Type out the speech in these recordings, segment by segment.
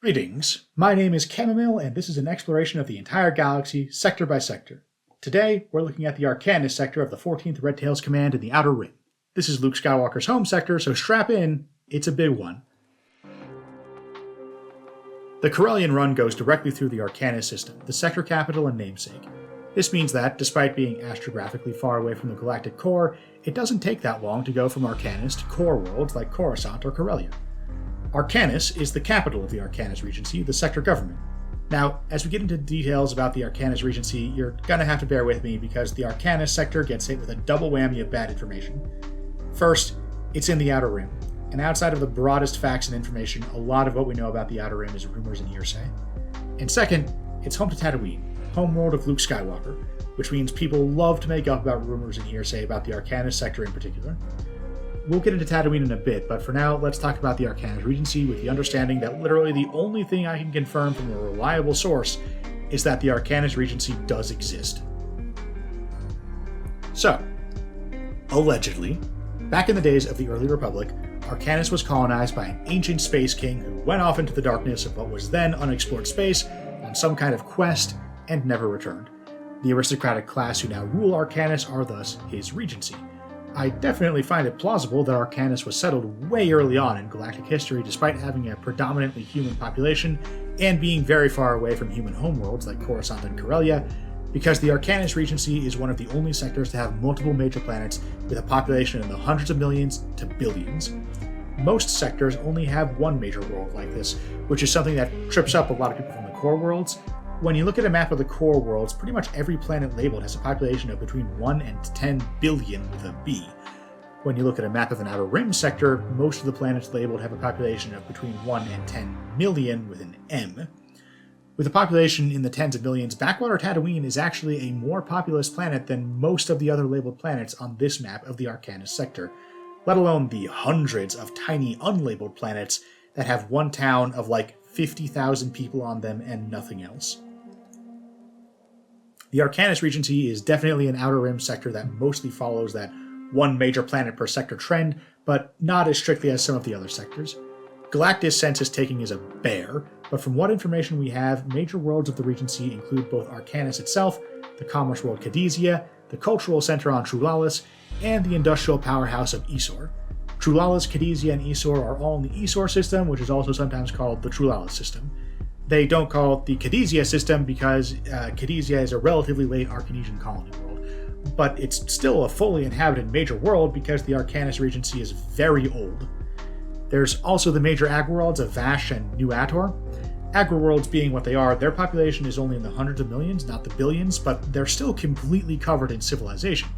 Greetings, my name is Chamomile, and this is an exploration of the entire galaxy, sector by sector. Today, we're looking at the Arcanus sector of the 14th Red Tails Command in the Outer Rim. This is Luke Skywalker's home sector, so strap in, it's a big one. The Corellian run goes directly through the Arcanus system, the sector capital and namesake. This means that, despite being astrographically far away from the galactic core, it doesn't take that long to go from Arcanus to core worlds like Coruscant or Corellia. Arcanus is the capital of the Arcanus Regency, the sector government. Now, as we get into details about the Arcanus Regency, you're gonna have to bear with me because the Arcanus sector gets hit with a double whammy of bad information. First, it's in the Outer Rim, and outside of the broadest facts and information, a lot of what we know about the Outer Rim is rumors and hearsay. And second, it's home to Tatooine, homeworld of Luke Skywalker, which means people love to make up about rumors and hearsay about the Arcanus sector in particular. We'll get into Tatooine in a bit, but for now, let's talk about the Arcanus Regency with the understanding that literally the only thing I can confirm from a reliable source is that the Arcanus Regency does exist. So, allegedly, back in the days of the early Republic, Arcanus was colonized by an ancient space king who went off into the darkness of what was then unexplored space on some kind of quest and never returned. The aristocratic class who now rule Arcanus are thus his regency. I definitely find it plausible that Arcanus was settled way early on in galactic history despite having a predominantly human population and being very far away from human homeworlds like Coruscant and Corellia, because the Arcanus Regency is one of the only sectors to have multiple major planets with a population in the hundreds of millions to billions. Most sectors only have one major world like this, which is something that trips up a lot of people from the core worlds. When you look at a map of the core worlds, pretty much every planet labeled has a population of between 1 and 10 billion with a B. When you look at a map of an Outer Rim sector, most of the planets labeled have a population of between 1 and 10 million with an M. With a population in the tens of millions, Backwater Tatooine is actually a more populous planet than most of the other labeled planets on this map of the Arcanus sector, let alone the hundreds of tiny unlabeled planets that have one town of like 50,000 people on them and nothing else. The Arcanus Regency is definitely an Outer Rim sector that mostly follows that one major planet per sector trend, but not as strictly as some of the other sectors. Galactus census taking is a bear, but from what information we have, major worlds of the Regency include both Arcanus itself, the commerce world Cadesia, the cultural center on Trulalis, and the industrial powerhouse of Esor. Trulalis, Cadesia, and Esor are all in the Esor system, which is also sometimes called the Trulalis system. They don't call it the Cadesia system because Cadesia is a relatively late Arcanesian colony world, but it's still a fully inhabited major world because the Arcanus Regency is very old. There's also the major agri-worlds of Vash and New Ator. Agri-worlds being what they are, their population is only in the hundreds of millions, not the billions, but they're still completely covered in civilization.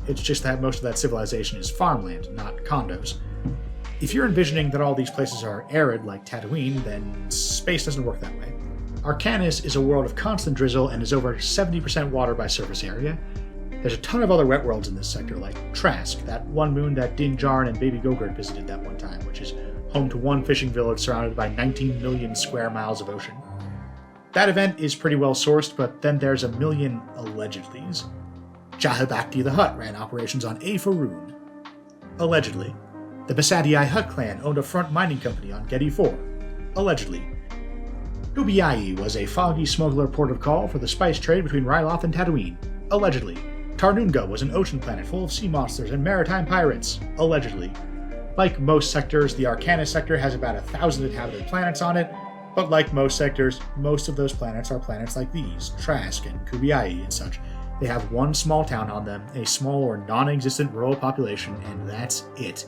It's just that most of that civilization is farmland, not condos. If you're envisioning that all these places are arid like Tatooine, then space doesn't work that way. Arcanus is a world of constant drizzle and is over 70% water by surface area. There's a ton of other wet worlds in this sector, like Trask, that one moon that Din Djarin and Baby Gogurt visited that one time, which is home to one fishing village surrounded by 19 million square miles of ocean. That event is pretty well sourced, but then there's a million allegedlys. Jahabakti the Hutt ran operations on A Faroon. Allegedly. The Basadii Hutt clan owned a front mining company on Gedi 4. Allegedly. Nubiai was a foggy smuggler port of call for the spice trade between Ryloth and Tatooine. Allegedly. Tarnunga was an ocean planet full of sea monsters and maritime pirates. Allegedly. Like most sectors, the Arcanus sector has about 1,000 inhabited planets on it, but like most sectors, most of those planets are planets like these, Trask and Kubiai and such. They have one small town on them, a small or non-existent rural population, and that's it.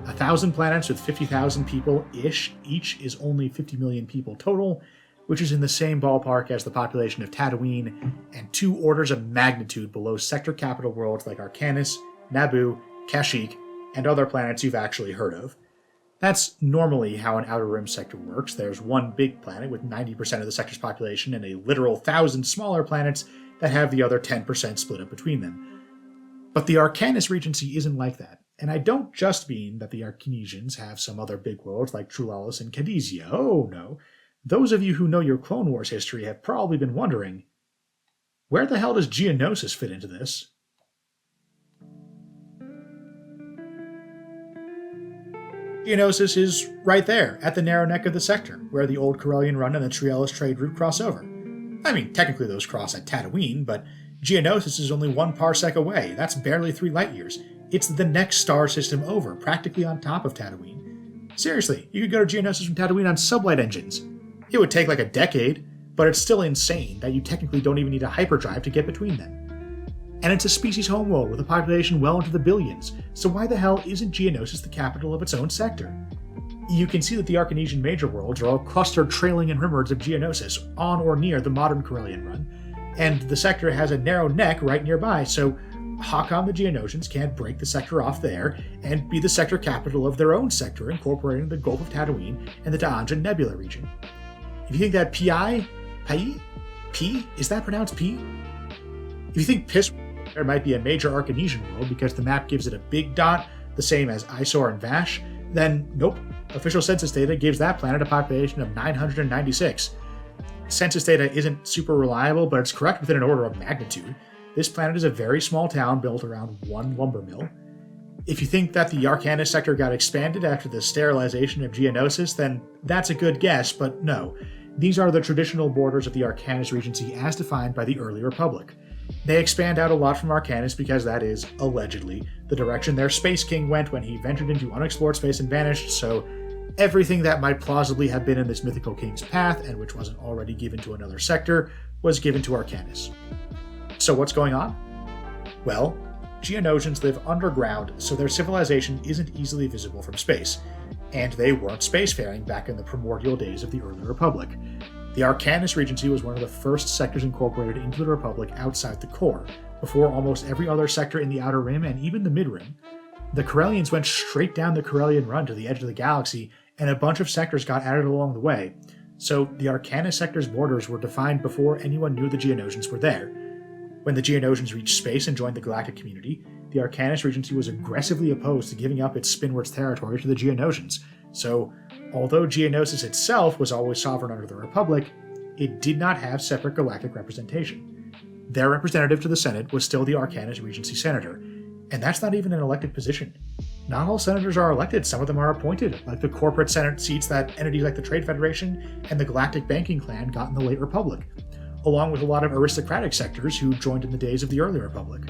1,000 planets with 50,000 people-ish, each is only 50 million people total, which is in the same ballpark as the population of Tatooine, and 2 orders of magnitude below sector capital worlds like Arcanus, Naboo, Kashyyyk, and other planets you've actually heard of. That's normally how an Outer Rim sector works. There's one big planet with 90% of the sector's population and a literal 1,000 smaller planets that have the other 10% split up between them. But the Arcanus Regency isn't like that. And I don't just mean that the Arcanesians have some other big worlds like Trulalis and Cadesia. Oh no. Those of you who know your Clone Wars history have probably been wondering, where the hell does Geonosis fit into this? Geonosis is right there, at the narrow neck of the sector, where the old Corellian Run and the Triellus trade route cross over. I mean, technically those cross at Tatooine, but Geonosis is only 1 parsec away. That's barely 3 light years. It's the next star system over, practically on top of Tatooine. Seriously, you could go to Geonosis from Tatooine on sublight engines. It would take like a decade, but it's still insane that you technically don't even need a hyperdrive to get between them. And it's a species homeworld with a population well into the billions, so why the hell isn't Geonosis the capital of its own sector? You can see that the Arcanesian major worlds are all clustered trailing in rimwards of Geonosis, on or near the modern Corellian Run, and the sector has a narrow neck right nearby, so how come the Geonosians can't break the sector off there and be the sector capital of their own sector, incorporating the Gulf of Tatooine and the Da'anjan Nebula region? If you think that P, is that pronounced P? If you think Piss there might be a major Arcanesian world because the map gives it a big dot, the same as Isor and Vash, then nope. Official census data gives that planet a population of 996. Census data isn't super reliable, but it's correct within an order of magnitude. This planet is a very small town built around 1 lumber mill. If you think that the Arcanus sector got expanded after the sterilization of Geonosis, then that's a good guess, but no. These are the traditional borders of the Arcanus Regency as defined by the early Republic. They expand out a lot from Arcanus because that is, allegedly, the direction their Space King went when he ventured into unexplored space and vanished, so everything that might plausibly have been in this mythical king's path, and which wasn't already given to another sector, was given to Arcanus. So what's going on? Well, Geonosians live underground, so their civilization isn't easily visible from space, and they weren't spacefaring back in the primordial days of the early Republic. The Arcanus Regency was one of the first sectors incorporated into the Republic outside the core, before almost every other sector in the Outer Rim and even the Mid-Rim. The Corellians went straight down the Corellian Run to the edge of the galaxy, and a bunch of sectors got added along the way, so the Arcanus sector's borders were defined before anyone knew the Geonosians were there. When the Geonosians reached space and joined the galactic community, the Arcanus Regency was aggressively opposed to giving up its Spinwards territory to the Geonosians, so although Geonosis itself was always sovereign under the Republic, it did not have separate galactic representation. Their representative to the Senate was still the Arcanus Regency Senator, and that's not even an elected position. Not all senators are elected, some of them are appointed, like the corporate senate seats that entities like the Trade Federation and the Galactic Banking Clan got in the late Republic, along with a lot of aristocratic sectors who joined in the days of the early Republic.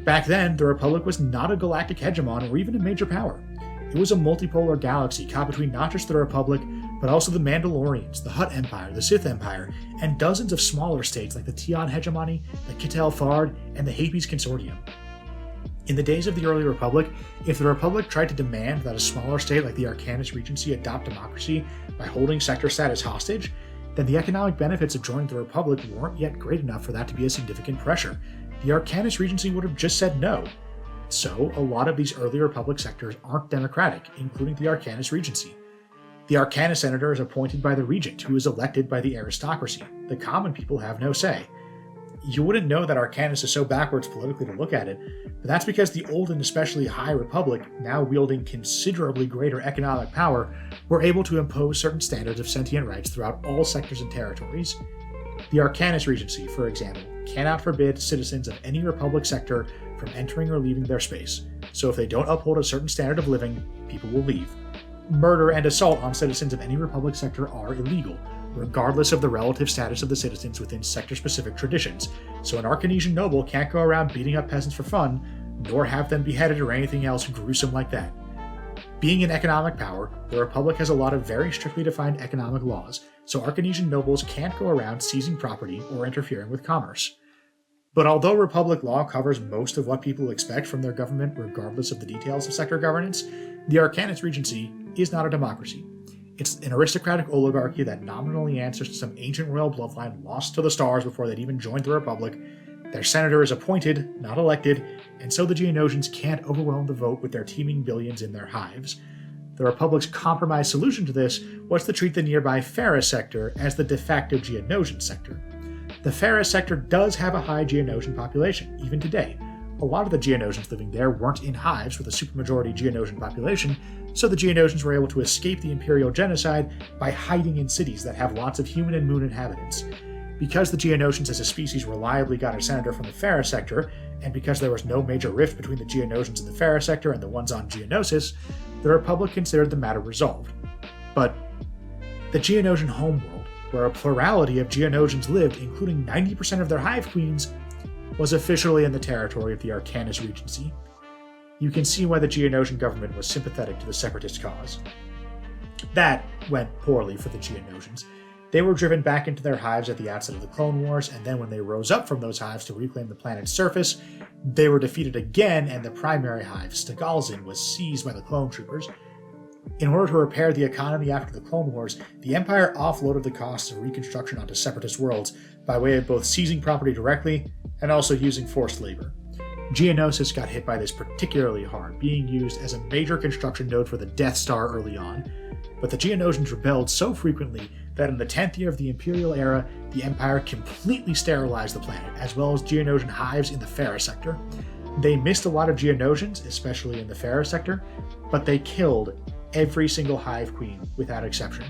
Back then, the Republic was not a galactic hegemon or even a major power. It was a multipolar galaxy caught between not just the Republic, but also the Mandalorians, the Hutt Empire, the Sith Empire, and dozens of smaller states like the Tion Hegemony, the Kittel Fard, and the Hapes Consortium. In the days of the early Republic, if the Republic tried to demand that a smaller state like the Arcanus Regency adopt democracy by holding sector status hostage, then the economic benefits of joining the Republic weren't yet great enough for that to be a significant pressure. The Arcanus Regency would have just said no. So, a lot of these early Republic sectors aren't democratic, including the Arcanus Regency. The Arcanus Senator is appointed by the Regent, who is elected by the aristocracy. The common people have no say. You wouldn't know that Arcanus is so backwards politically to look at it, but that's because the old and especially High Republic, now wielding considerably greater economic power, were able to impose certain standards of sentient rights throughout all sectors and territories. The Arcanus Regency, for example, cannot forbid citizens of any Republic sector from entering or leaving their space, so if they don't uphold a certain standard of living, people will leave. Murder and assault on citizens of any Republic sector are illegal, regardless of the relative status of the citizens within sector-specific traditions, so an Arcanesian noble can't go around beating up peasants for fun, nor have them beheaded or anything else gruesome like that. Being an economic power, the Republic has a lot of very strictly defined economic laws, so Arcanesian nobles can't go around seizing property or interfering with commerce. But although Republic law covers most of what people expect from their government regardless of the details of sector governance, the Arcanus Regency is not a democracy. It's an aristocratic oligarchy that nominally answers to some ancient royal bloodline lost to the stars before they'd even joined the Republic. Their senator is appointed, not elected, and so the Geonosians can't overwhelm the vote with their teeming billions in their hives. The Republic's compromise solution to this was to treat the nearby Ferris sector as the de facto Geonosian sector. The Ferris sector does have a high Geonosian population, even today. A lot of the Geonosians living there weren't in hives with a supermajority Geonosian population, so the Geonosians were able to escape the Imperial genocide by hiding in cities that have lots of human and moon inhabitants. Because the Geonosians as a species reliably got a senator from the Ferris sector, and because there was no major rift between the Geonosians in the Ferris sector and the ones on Geonosis, the Republic considered the matter resolved. But the Geonosian homeworld, where a plurality of Geonosians lived, including 90% of their hive queens, was officially in the territory of the Arcanus Regency. You can see why the Geonosian government was sympathetic to the Separatist cause. That went poorly for the Geonosians. They were driven back into their hives at the outset of the Clone Wars, and then when they rose up from those hives to reclaim the planet's surface, they were defeated again, and the primary hive, Stagalzin, was seized by the clone troopers. In order to repair the economy after the Clone Wars, the Empire offloaded the costs of reconstruction onto Separatist worlds by way of both seizing property directly and also using forced labor. Geonosis got hit by this particularly hard, being used as a major construction node for the Death Star early on, but the Geonosians rebelled so frequently that in the 10th year of the Imperial Era, the Empire completely sterilized the planet, as well as Geonosian hives in the Farah sector. They missed a lot of Geonosians, especially in the Farah sector, but they killed every single hive queen without exception.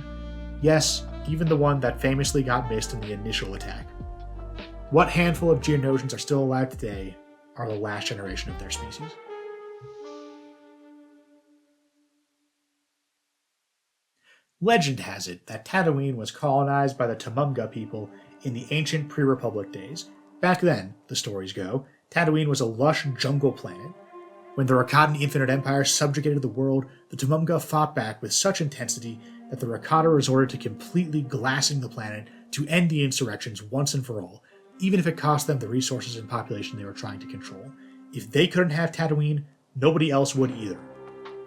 Yes, even the one that famously got missed in the initial attack. What handful of Geonosians are still alive today are the last generation of their species. Legend has it that Tatooine was colonized by the Tumumga people in the ancient pre-Republic days. Back then, the stories go, Tatooine was a lush jungle planet. When the Rakatan Infinite Empire subjugated the world, the Tumumga fought back with such intensity that the Rakata resorted to completely glassing the planet to end the insurrections once and for all, even if it cost them the resources and population they were trying to control. If they couldn't have Tatooine, nobody else would either.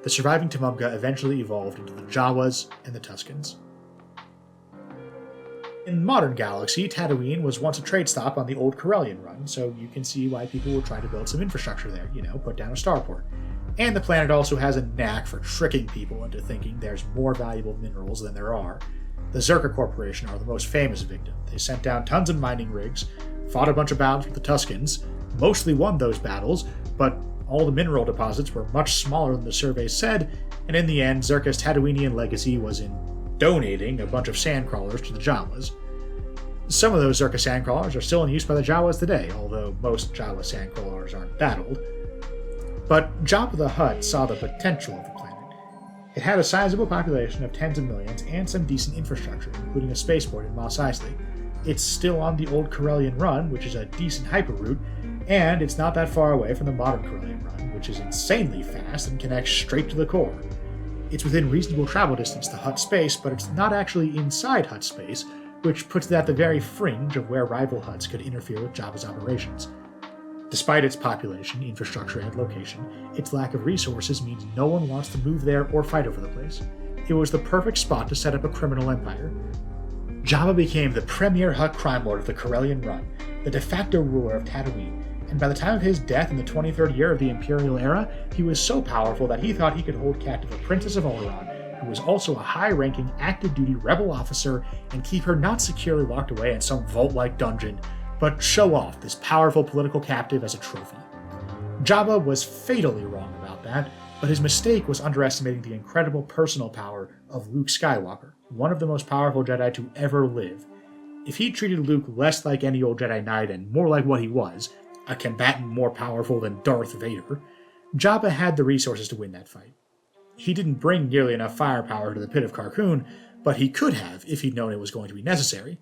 The surviving Tumumga eventually evolved into the Jawas and the Tuskens. In the modern galaxy, Tatooine was once a trade stop on the old Corellian run, so you can see why people were trying to build some infrastructure there, put down a starport. And the planet also has a knack for tricking people into thinking there's more valuable minerals than there are. The Zerka Corporation are the most famous victim. They sent down tons of mining rigs, fought a bunch of battles with the Tuskens, mostly won those battles, but all the mineral deposits were much smaller than the surveys said, and in the end, Zerka's Tatooinian legacy was in donating a bunch of sandcrawlers to the Jawas. Some of those Zerka sandcrawlers are still in use by the Jawas today, although most Jawa sandcrawlers aren't battled. But Jabba the Hutt saw the potential of the planet. It had a sizable population of tens of millions and some decent infrastructure, including a spaceport in Mos Eisley. It's still on the old Corellian run, which is a decent hyperroute, and it's not that far away from the modern Corellian run, which is insanely fast and connects straight to the core. It's within reasonable travel distance to Hutt space, but it's not actually inside Hutt space, which puts it at the very fringe of where rival Hutts could interfere with Jabba's operations. Despite its population, infrastructure, and location, its lack of resources means no one wants to move there or fight over the place. It was the perfect spot to set up a criminal empire. Jabba became the premier Hutt crime lord of the Corellian run, the de facto ruler of Tatooine, and by the time of his death in the 23rd year of the Imperial Era, he was so powerful that he thought he could hold captive a princess of Oleron, who was also a high-ranking, active-duty rebel officer, and keep her not securely locked away in some vault-like dungeon, but show off this powerful political captive as a trophy. Jabba was fatally wrong about that, but his mistake was underestimating the incredible personal power of Luke Skywalker, one of the most powerful Jedi to ever live. If he treated Luke less like any old Jedi Knight and more like what he was, a combatant more powerful than Darth Vader, Jabba had the resources to win that fight. He didn't bring nearly enough firepower to the Pit of Carkoon, but he could have if he'd known it was going to be necessary.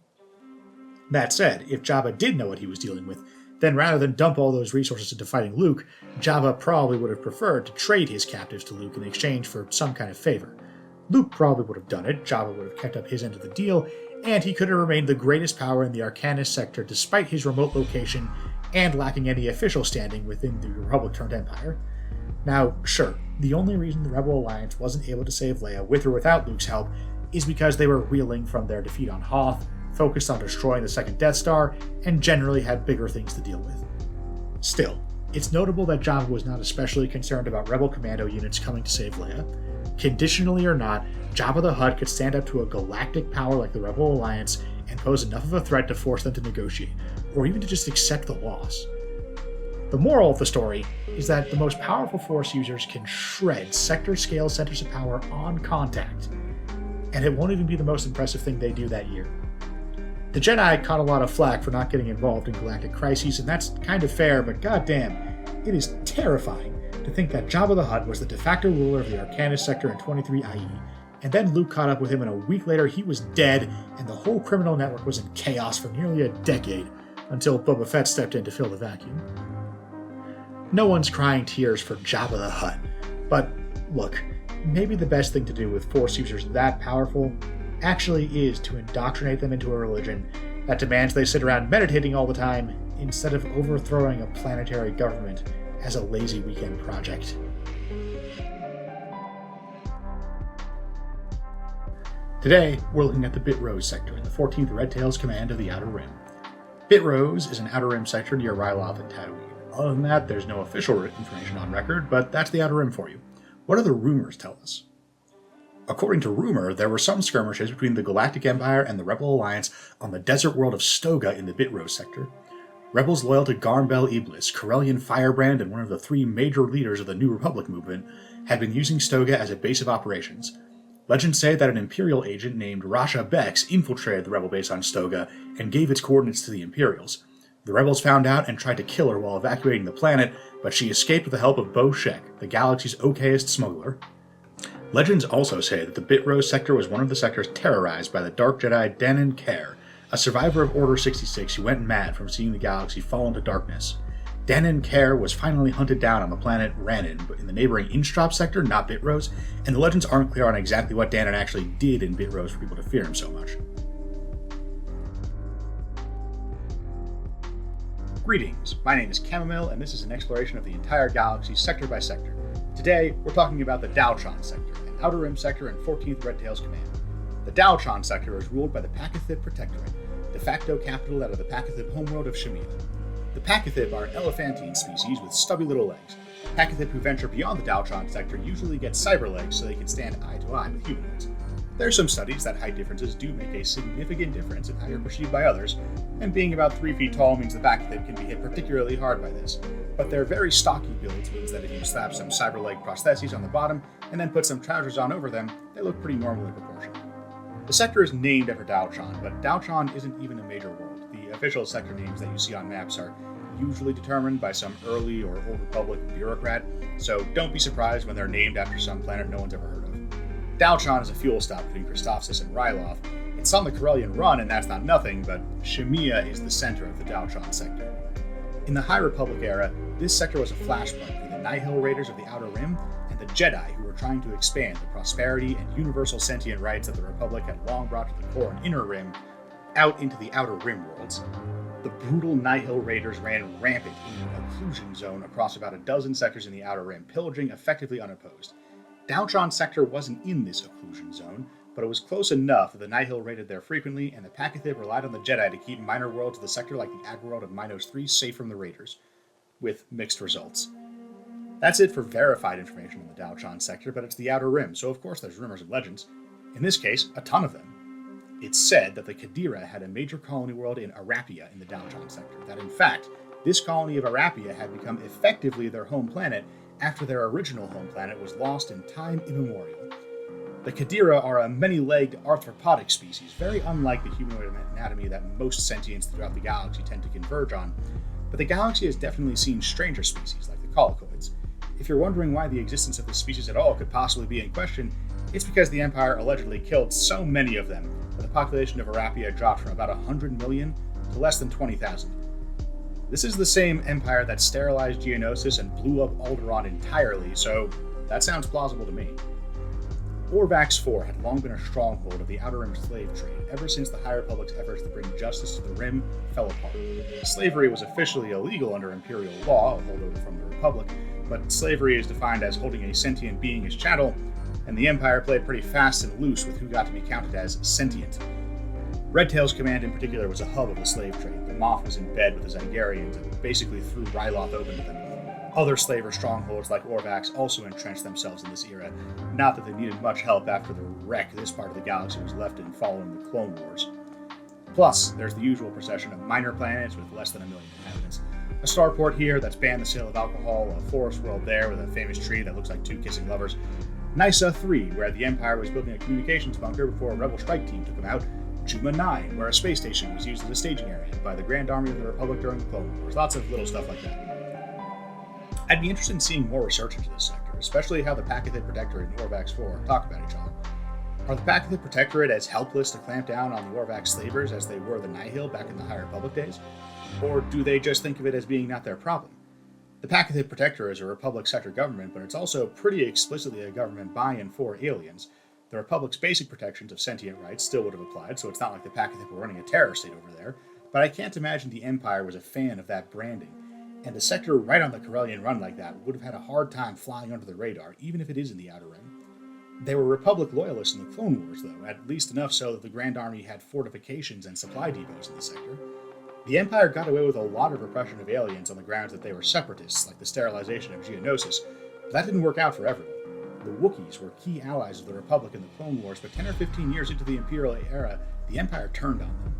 That said, if Jabba did know what he was dealing with, then rather than dump all those resources into fighting Luke, Jabba probably would have preferred to trade his captives to Luke in exchange for some kind of favor. Luke probably would have done it, Jabba would have kept up his end of the deal, and he could have remained the greatest power in the Arcanus sector despite his remote location and lacking any official standing within the Republic-turned-Empire. Now, sure, the only reason the Rebel Alliance wasn't able to save Leia with or without Luke's help is because they were reeling from their defeat on Hoth, focused on destroying the second Death Star, and generally had bigger things to deal with. Still, it's notable that Jabba was not especially concerned about Rebel commando units coming to save Leia. Conditionally or not, Jabba the Hutt could stand up to a galactic power like the Rebel Alliance and pose enough of a threat to force them to negotiate, or even to just accept the loss. The moral of the story is that the most powerful Force users can shred sector-scale centers of power on contact, and it won't even be the most impressive thing they do that year. The Jedi caught a lot of flack for not getting involved in galactic crises, and that's kind of fair, but goddamn, it is terrifying to think that Jabba the Hutt was the de facto ruler of the Arcanist sector in 23 IE, and then Luke caught up with him, and a week later he was dead, and the whole criminal network was in chaos for nearly a decade, until Boba Fett stepped in to fill the vacuum. No one's crying tears for Jabba the Hutt, but look, maybe the best thing to do with Force users that powerful actually is to indoctrinate them into a religion that demands they sit around meditating all the time instead of overthrowing a planetary government as a lazy weekend project. Today, we're looking at the Bit Rose sector in the 14th Red Tails Command of the Outer Rim. Bit Rose is an Outer Rim sector near Ryloth and Tatooine. Other than that, there's no official information on record, but that's the Outer Rim for you. What do the rumors tell us? According to rumor, there were some skirmishes between the Galactic Empire and the Rebel Alliance on the desert world of Stoga in the Bit Rose sector. Rebels loyal to Garmbel Iblis, Corellian Firebrand, and one of the three major leaders of the New Republic movement had been using Stoga as a base of operations. Legends say that an Imperial agent named Rasha Bex infiltrated the rebel base on Stoga and gave its coordinates to the Imperials. The rebels found out and tried to kill her while evacuating the planet, but she escaped with the help of Bo Shek, the galaxy's okayest smuggler. Legends also say that the Bit Rose sector was one of the sectors terrorized by the Dark Jedi Danon Care, a survivor of Order 66 who went mad from seeing the galaxy fall into darkness. Danon Care was finally hunted down on the planet Rannon, but in the neighboring Instrop sector, not Bit Rose, and the legends aren't clear on exactly what Danon actually did in Bit Rose for people to fear him so much. Greetings, my name is Chamomile, and this is an exploration of the entire galaxy sector by sector. Today, we're talking about the Daltron sector, an Outer Rim sector in 14th Red Tails Command. The Daltron sector is ruled by the Pakathib Protectorate, de facto capital out of the Pakathib homeworld of Shemia. The Pakathib are elephantine species with stubby little legs. Pakathib who venture beyond the Daltron sector usually get cyber legs so they can stand eye to eye with humanoids. There are some studies that height differences do make a significant difference in how you're perceived by others, and being about 3 feet tall means the Pakathib can be hit particularly hard by this. But their very stocky builds means that if you slap some cyber leg prostheses on the bottom and then put some trousers on over them, they look pretty normally proportioned. The sector is named after Daltron, but Daltron isn't even a major world. The official sector names that you see on maps are usually determined by some early or Old Republic bureaucrat, so don't be surprised when they're named after some planet no one's ever heard of. Daltron is a fuel stop between Christophsis and Ryloth. It's on the Corellian Run, and that's not nothing, but Shemia is the center of the Daltron sector. In the High Republic era, this sector was a flashpoint between the Nihil Raiders of the Outer Rim and the Jedi who were trying to expand the prosperity and universal sentient rights that the Republic had long brought to the core and Inner Rim out into the Outer Rim worlds. The brutal Nihil Raiders ran rampant in an occlusion zone across about a dozen sectors in the Outer Rim, pillaging effectively unopposed. Daltron sector wasn't in this occlusion zone, but it was close enough that the Nihil raided there frequently, and the Pakathib relied on the Jedi to keep minor worlds of the sector like the Ag world of Minos 3 safe from the Raiders, with mixed results. That's it for verified information on the Daltron sector, but it's the Outer Rim, so of course there's rumors and legends. In this case, a ton of them. It's said that the Qadira had a major colony world in Arapia in the Daltron sector, that in fact, this colony of Arapia had become effectively their home planet after their original home planet was lost in time immemorial. The Qadira are a many-legged arthropodic species, very unlike the humanoid anatomy that most sentients throughout the galaxy tend to converge on, but the galaxy has definitely seen stranger species like the Colicoids. If you're wondering why the existence of this species at all could possibly be in question, it's because the Empire allegedly killed so many of them that the population of Arapia dropped from about 100 million to less than 20,000. This is the same Empire that sterilized Geonosis and blew up Alderaan entirely, so that sounds plausible to me. Orvax IV had long been a stronghold of the Outer Rim slave trade, ever since the High Republic's efforts to bring justice to the Rim fell apart. Slavery was officially illegal under Imperial law, a holdover from the Republic, but slavery is defined as holding a sentient being as chattel, and the Empire played pretty fast and loose with who got to be counted as sentient. Red Tails Command in particular was a hub of the slave trade. The Moff was in bed with the Zygarians and basically threw Ryloth open to them. Other slaver strongholds like Orvax also entrenched themselves in this era, not that they needed much help after the wreck this part of the galaxy was left in following the Clone Wars. Plus, there's the usual procession of minor planets with less than 1 million inhabitants. A starport here that's banned the sale of alcohol, a forest world there with a famous tree that looks like two kissing lovers, Nysa 3, where the Empire was building a communications bunker before a rebel strike team took them out, Juma 9, where a space station was used as a staging area by the Grand Army of the Republic during the Clone Wars. Lots of little stuff like that. I'd be interested in seeing more research into this sector, especially how the Pachythid Protectorate and Orvax 4 talk about each other. Are the Pachythid Protectorate as helpless to clamp down on the Orvax slavers as they were the Nihil back in the High Republic days? Or do they just think of it as being not their problem? The Pachythid Protectorate is a Republic sector government, but it's also pretty explicitly a government by and for aliens. The Republic's basic protections of sentient rights still would have applied, so it's not like the Pachythid were running a terror state over there, but I can't imagine the Empire was a fan of that branding. And a sector right on the Corellian run like that would have had a hard time flying under the radar, even if it is in the Outer Rim. They were Republic loyalists in the Clone Wars, though, at least enough so that the Grand Army had fortifications and supply depots in the sector. The Empire got away with a lot of repression of aliens on the grounds that they were separatists, like the sterilization of Geonosis, but that didn't work out for everyone. The Wookiees were key allies of the Republic in the Clone Wars, but 10 or 15 years into the Imperial era, the Empire turned on them.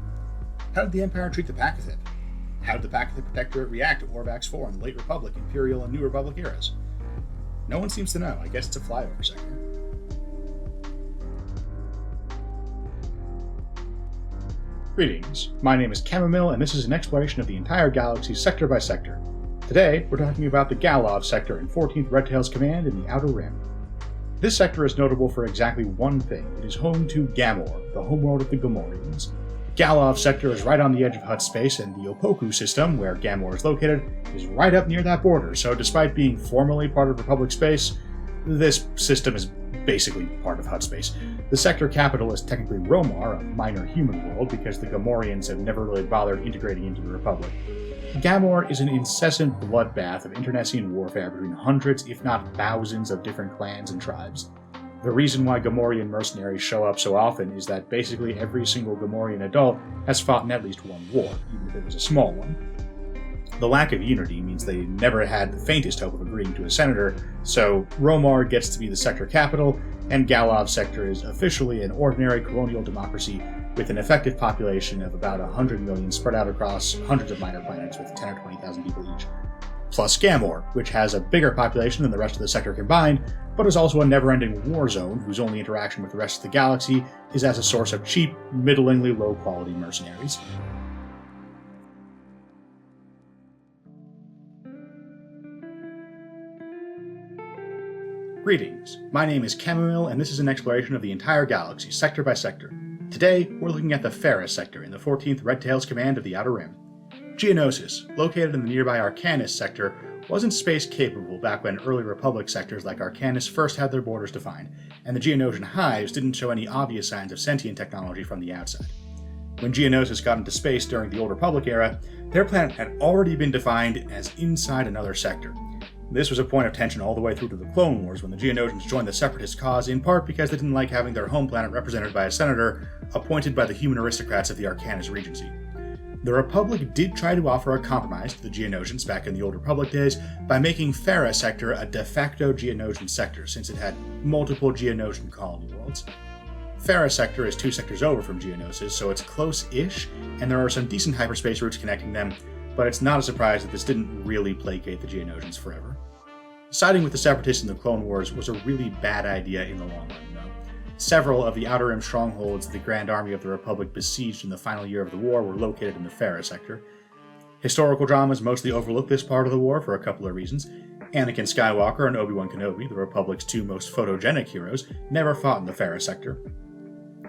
How did the Empire treat the Pachythid? How did the Pachythid Protectorate react to Orvax 4 in the Late Republic, Imperial, and New Republic eras? No one seems to know. I guess it's a flyover sector. Greetings, my name is Chamomile, and this is an exploration of the entire galaxy sector by sector. Today, we're talking about the Galov sector in 14th Red Tail's command in the Outer Rim. This sector is notable for exactly one thing. It is home to Gamor, the homeworld of the Gamorreans. Galov sector is right on the edge of Hutt space, and the Opoku system, where Gamor is located, is right up near that border, so despite being formally part of Republic space, this system is basically part of Hutt space. The sector capital is technically Romar, a minor human world, because the Gamorreans have never really bothered integrating into the Republic. Gamor is an incessant bloodbath of internecine warfare between hundreds, if not thousands, of different clans and tribes. The reason why Gamorrean mercenaries show up so often is that basically every single Gamorrean adult has fought in at least one war, even if it was a small one. The lack of unity means they never had the faintest hope of agreeing to a senator, so Romar gets to be the sector capital, and Galov sector is officially an ordinary colonial democracy with an effective population of about 100 million spread out across hundreds of minor planets with 10 or 20,000 people each. Plus Gamor, which has a bigger population than the rest of the sector combined, but is also a never-ending war zone whose only interaction with the rest of the galaxy is as a source of cheap, middlingly low-quality mercenaries. Greetings, my name is Chamomile, and this is an exploration of the entire galaxy, sector by sector. Today, we're looking at the Ferris sector in the 14th Red Tail's command of the Outer Rim. Geonosis, located in the nearby Arcanus sector, wasn't space-capable back when early Republic sectors like Arcanus first had their borders defined, and the Geonosian hives didn't show any obvious signs of sentient technology from the outside. When Geonosis got into space during the Old Republic era, their planet had already been defined as inside another sector. This was a point of tension all the way through to the Clone Wars when the Geonosians joined the Separatist cause, in part because they didn't like having their home planet represented by a senator appointed by the human aristocrats of the Arcanus Regency. The Republic did try to offer a compromise to the Geonosians back in the Old Republic days by making Farah sector a de facto Geonosian sector, since it had multiple Geonosian colony worlds. Farah sector is 2 sectors over from Geonosis, so it's close-ish, and there are some decent hyperspace routes connecting them, but it's not a surprise that this didn't really placate the Geonosians forever. Siding with the Separatists in the Clone Wars was a really bad idea in the long run, though. Several of the Outer Rim strongholds the Grand Army of the Republic besieged in the final year of the war were located in the Farah sector. Historical dramas mostly overlook this part of the war for a couple of reasons. Anakin Skywalker and Obi-Wan Kenobi, the Republic's 2 most photogenic heroes, never fought in the Farah sector.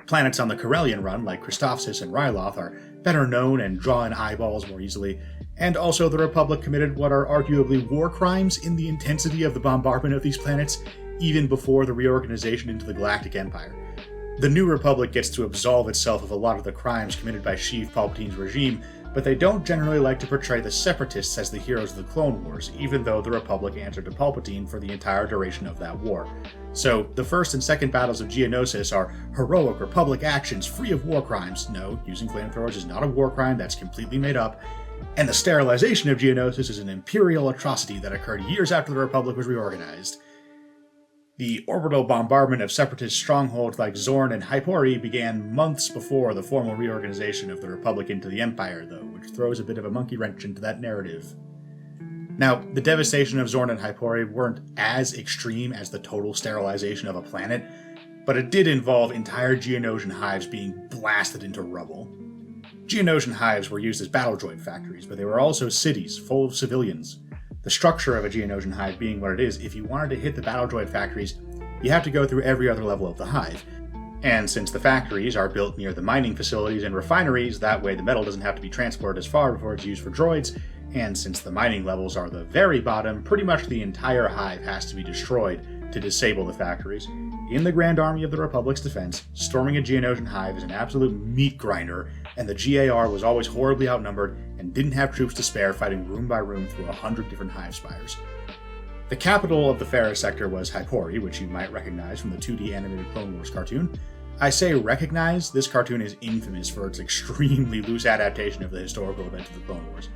Planets on the Corellian run, like Christophsis and Ryloth, are better known and draw in eyeballs more easily, and also the Republic committed what are arguably war crimes in the intensity of the bombardment of these planets, even before the reorganization into the Galactic Empire. The New Republic gets to absolve itself of a lot of the crimes committed by Sheev Palpatine's regime, but they don't generally like to portray the Separatists as the heroes of the Clone Wars, even though the Republic answered to Palpatine for the entire duration of that war. So, the first and second battles of Geonosis are heroic Republic actions free of war crimes. No, using flamethrowers is not a war crime, that's completely made up. And the sterilization of Geonosis is an imperial atrocity that occurred years after the Republic was reorganized. The orbital bombardment of Separatist strongholds like Zorn and Hypori began months before the formal reorganization of the Republic into the Empire, though, which throws a bit of a monkey wrench into that narrative. Now, the devastation of Zorn and Hypori weren't as extreme as the total sterilization of a planet, but it did involve entire Geonosian hives being blasted into rubble. Geonosian hives were used as battle droid factories, but they were also cities full of civilians. The structure of a Geonosian hive being what it is, if you wanted to hit the battle droid factories, you have to go through every other level of the hive. And since the factories are built near the mining facilities and refineries, that way the metal doesn't have to be transported as far before it's used for droids, and since the mining levels are the very bottom, pretty much the entire hive has to be destroyed to disable the factories. In the Grand Army of the Republic's defense, storming a Geonosian hive is an absolute meat grinder, and the GAR was always horribly outnumbered and didn't have troops to spare fighting room by room through 100 different hive spires. The capital of the Ferris sector was Hypori, which you might recognize from the 2D animated Clone Wars cartoon. I say recognize, this cartoon is infamous for its extremely loose adaptation of the historical events of the Clone Wars.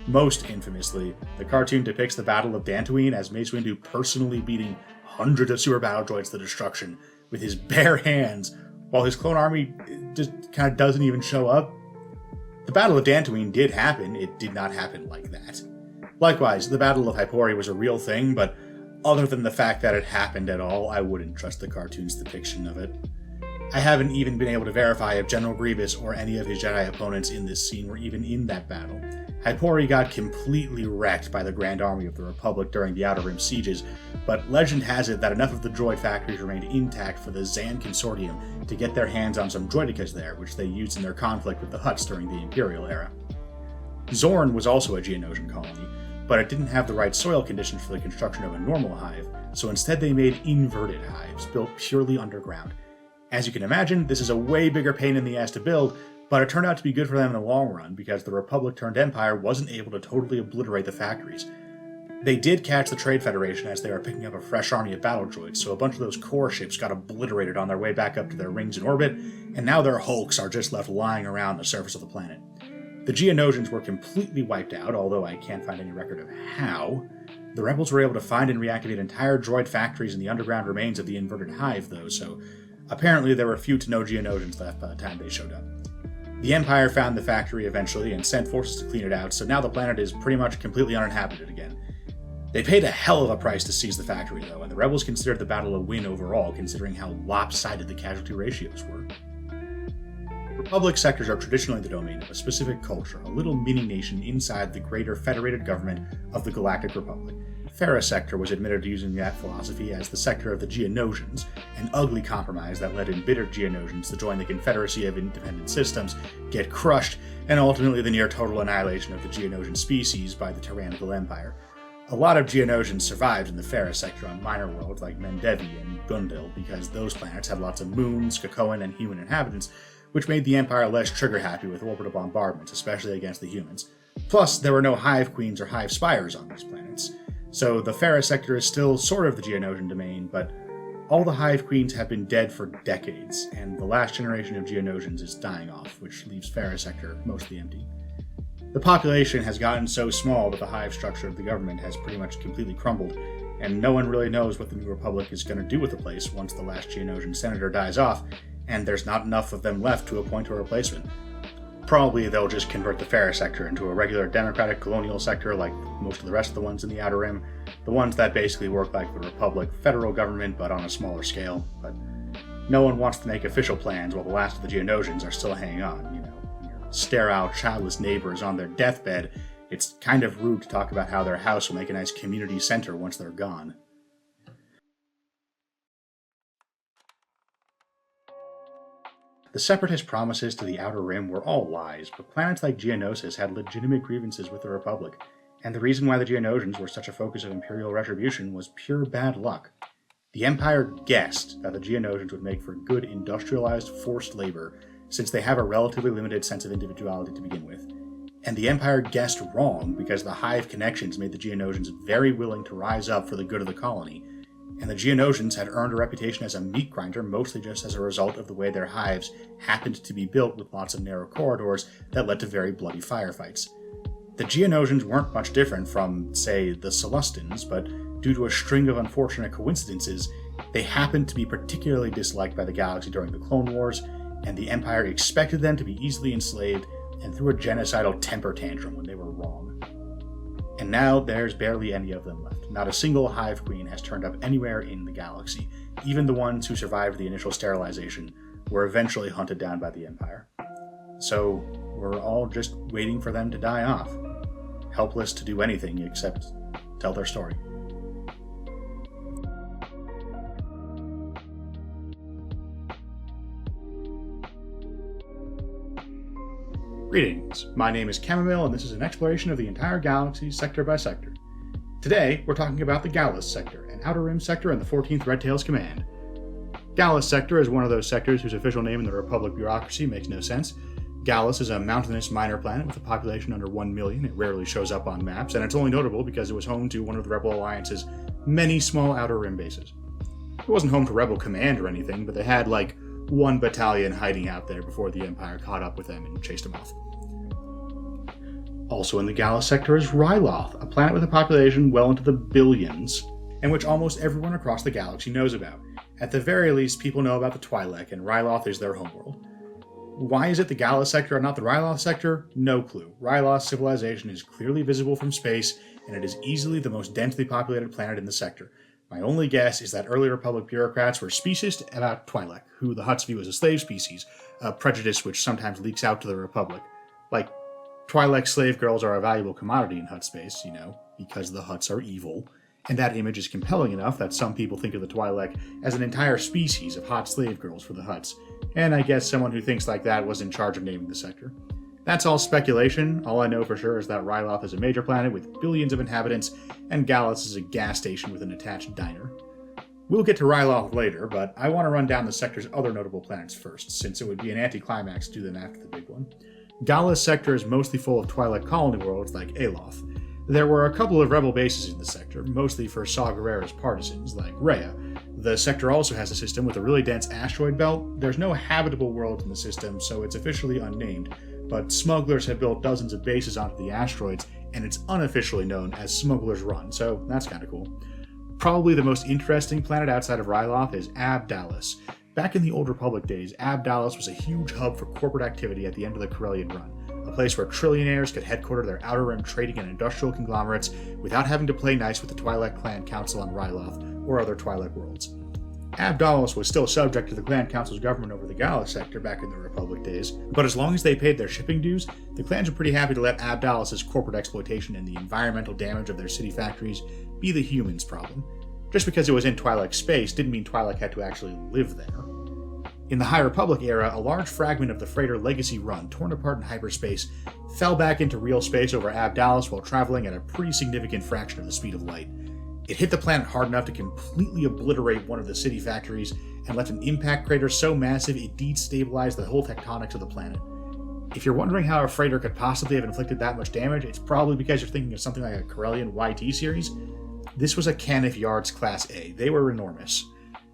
Most infamously, the cartoon depicts the Battle of Dantooine as Mace Windu personally beating hundreds of super battle droids to destruction with his bare hands, while his clone army just kind of doesn't even show up. The Battle of Dantooine did happen, it did not happen like that. Likewise, the Battle of Hypori was a real thing, but other than the fact that it happened at all, I wouldn't trust the cartoon's depiction of it. I haven't even been able to verify if General Grievous or any of his Jedi opponents in this scene were even in that battle. Hypori got completely wrecked by the Grand Army of the Republic during the Outer Rim sieges, but legend has it that enough of the droid factories remained intact for the Zan Consortium to get their hands on some droidicas there, which they used in their conflict with the Hutts during the Imperial era. Zorn was also a Geonosian colony, but it didn't have the right soil conditions for the construction of a normal hive, so instead they made inverted hives, built purely underground. As you can imagine, this is a way bigger pain in the ass to build, but it turned out to be good for them in the long run because the Republic turned Empire wasn't able to totally obliterate the factories. They did catch the Trade Federation as they were picking up a fresh army of battle droids, so a bunch of those core ships got obliterated on their way back up to their rings in orbit, and now their hulks are just left lying around the surface of the planet. The Geonosians were completely wiped out, although I can't find any record of how. The rebels were able to find and reactivate entire droid factories in the underground remains of the inverted hive, though, so apparently there were few to no Geonosians left by the time they showed up. The Empire found the factory eventually and sent forces to clean it out, so now the planet is pretty much completely uninhabited again. They paid a hell of a price to seize the factory, though, and the rebels considered the battle a win overall, considering how lopsided the casualty ratios were. Republic sectors are traditionally the domain of a specific culture, a little mini-nation inside the greater federated government of the Galactic Republic. Ferris sector was admitted to using that philosophy as the sector of the Geonosians, an ugly compromise that led embittered Geonosians to join the Confederacy of Independent Systems, get crushed, and ultimately the near-total annihilation of the Geonosian species by the tyrannical empire. A lot of Geonosians survived in the Ferris sector on minor worlds like Mendevi and Gundil because those planets had lots of moons, Kakoan, and human inhabitants, which made the Empire less trigger-happy with orbital bombardments, especially against the humans. Plus, there were no Hive Queens or Hive Spires on these planets. So the Ferris sector is still sort of the Geonosian domain, but all the Hive Queens have been dead for decades, and the last generation of Geonosians is dying off, which leaves Ferris sector mostly empty. The population has gotten so small that the hive structure of the government has pretty much completely crumbled, and no one really knows what the New Republic is going to do with the place once the last Geonosian senator dies off, and there's not enough of them left to appoint a replacement. Probably they'll just convert the Ferris sector into a regular democratic colonial sector like most of the rest of the ones in the Outer Rim, the ones that basically work like the Republic federal government but on a smaller scale, but no one wants to make official plans while the last of the Geonosians are still hanging on, you know. Your sterile, childless neighbors on their deathbed, it's kind of rude to talk about how their house will make a nice community center once they're gone. The Separatist promises to the Outer Rim were all lies, but planets like Geonosis had legitimate grievances with the Republic, and the reason why the Geonosians were such a focus of Imperial retribution was pure bad luck. The Empire guessed that the Geonosians would make for good industrialized forced labor, since they have a relatively limited sense of individuality to begin with. And the Empire guessed wrong because the Hive connections made the Geonosians very willing to rise up for the good of the colony, and the Geonosians had earned a reputation as a meat grinder mostly just as a result of the way their hives happened to be built with lots of narrow corridors that led to very bloody firefights. The Geonosians weren't much different from, say, the Celestins, but due to a string of unfortunate coincidences, they happened to be particularly disliked by the galaxy during the Clone Wars, and the Empire expected them to be easily enslaved and threw a genocidal temper tantrum when they were wrong. And now there's barely any of them left. Not a single Hive Queen has turned up anywhere in the galaxy. Even the ones who survived the initial sterilization were eventually hunted down by the Empire. So we're all just waiting for them to die off, helpless to do anything except tell their story. Greetings, my name is Chamomile, and this is an exploration of the entire galaxy, sector by sector. Today, we're talking about the Gallus Sector, an Outer Rim sector in the 14th Red Tails Command. Gallus Sector is one of those sectors whose official name in the Republic bureaucracy makes no sense. Gallus is a mountainous minor planet with a population under 1 million. It rarely shows up on maps, and it's only notable because it was home to one of the Rebel Alliance's many small Outer Rim bases. It wasn't home to Rebel Command or anything, but they had like one battalion hiding out there before the Empire caught up with them and chased them off. Also in the Gallus sector is Ryloth, a planet with a population well into the billions, and which almost everyone across the galaxy knows about. At the very least, people know about the Twi'lek, and Ryloth is their homeworld. Why is it the Gallus sector and not the Ryloth sector? No clue. Ryloth's civilization is clearly visible from space, and it is easily the most densely populated planet in the sector. My only guess is that early Republic bureaucrats were speciest about Twi'lek, who the Hutts view as a slave species, a prejudice which sometimes leaks out to the Republic. Like, Twi'lek slave girls are a valuable commodity in Hutt space, because the Hutts are evil, and that image is compelling enough that some people think of the Twi'lek as an entire species of hot slave girls for the Hutts, and I guess someone who thinks like that was in charge of naming the sector. That's all speculation. All I know for sure is that Ryloth is a major planet with billions of inhabitants, and Gallus is a gas station with an attached diner. We'll get to Ryloth later, but I want to run down the sector's other notable planets first, since it would be an anticlimax to do them after the big one. Gallus sector is mostly full of Twi'lek colony worlds like Aloth. There were a couple of rebel bases in the sector, mostly for Saw Gerrera's partisans, like Rhea. The sector also has a system with a really dense asteroid belt. There's no habitable world in the system, so it's officially unnamed, but smugglers have built dozens of bases onto the asteroids, and it's unofficially known as Smuggler's Run, so that's kinda cool. Probably the most interesting planet outside of Ryloth is Abdalus. Back in the Old Republic days, Abdalus was a huge hub for corporate activity at the end of the Corellian Run, a place where trillionaires could headquarter their Outer Rim trading and industrial conglomerates without having to play nice with the Twi'lek clan council on Ryloth or other Twi'lek worlds. Abdalus was still subject to the clan council's government over the Gallus sector back in the Republic days, but as long as they paid their shipping dues, the clans were pretty happy to let Abdalus's corporate exploitation and the environmental damage of their city factories be the humans' problem. Just because it was in Twi'lek space didn't mean Twi'lek had to actually live there. In the High Republic era, a large fragment of the freighter Legacy Run, torn apart in hyperspace, fell back into real space over Abdalus while traveling at a pretty significant fraction of the speed of light. It hit the planet hard enough to completely obliterate one of the city factories and left an impact crater so massive it destabilized the whole tectonics of the planet. If you're wondering how a freighter could possibly have inflicted that much damage, it's probably because you're thinking of something like a Corellian YT series. This was a Canif Yards Class A. They were enormous.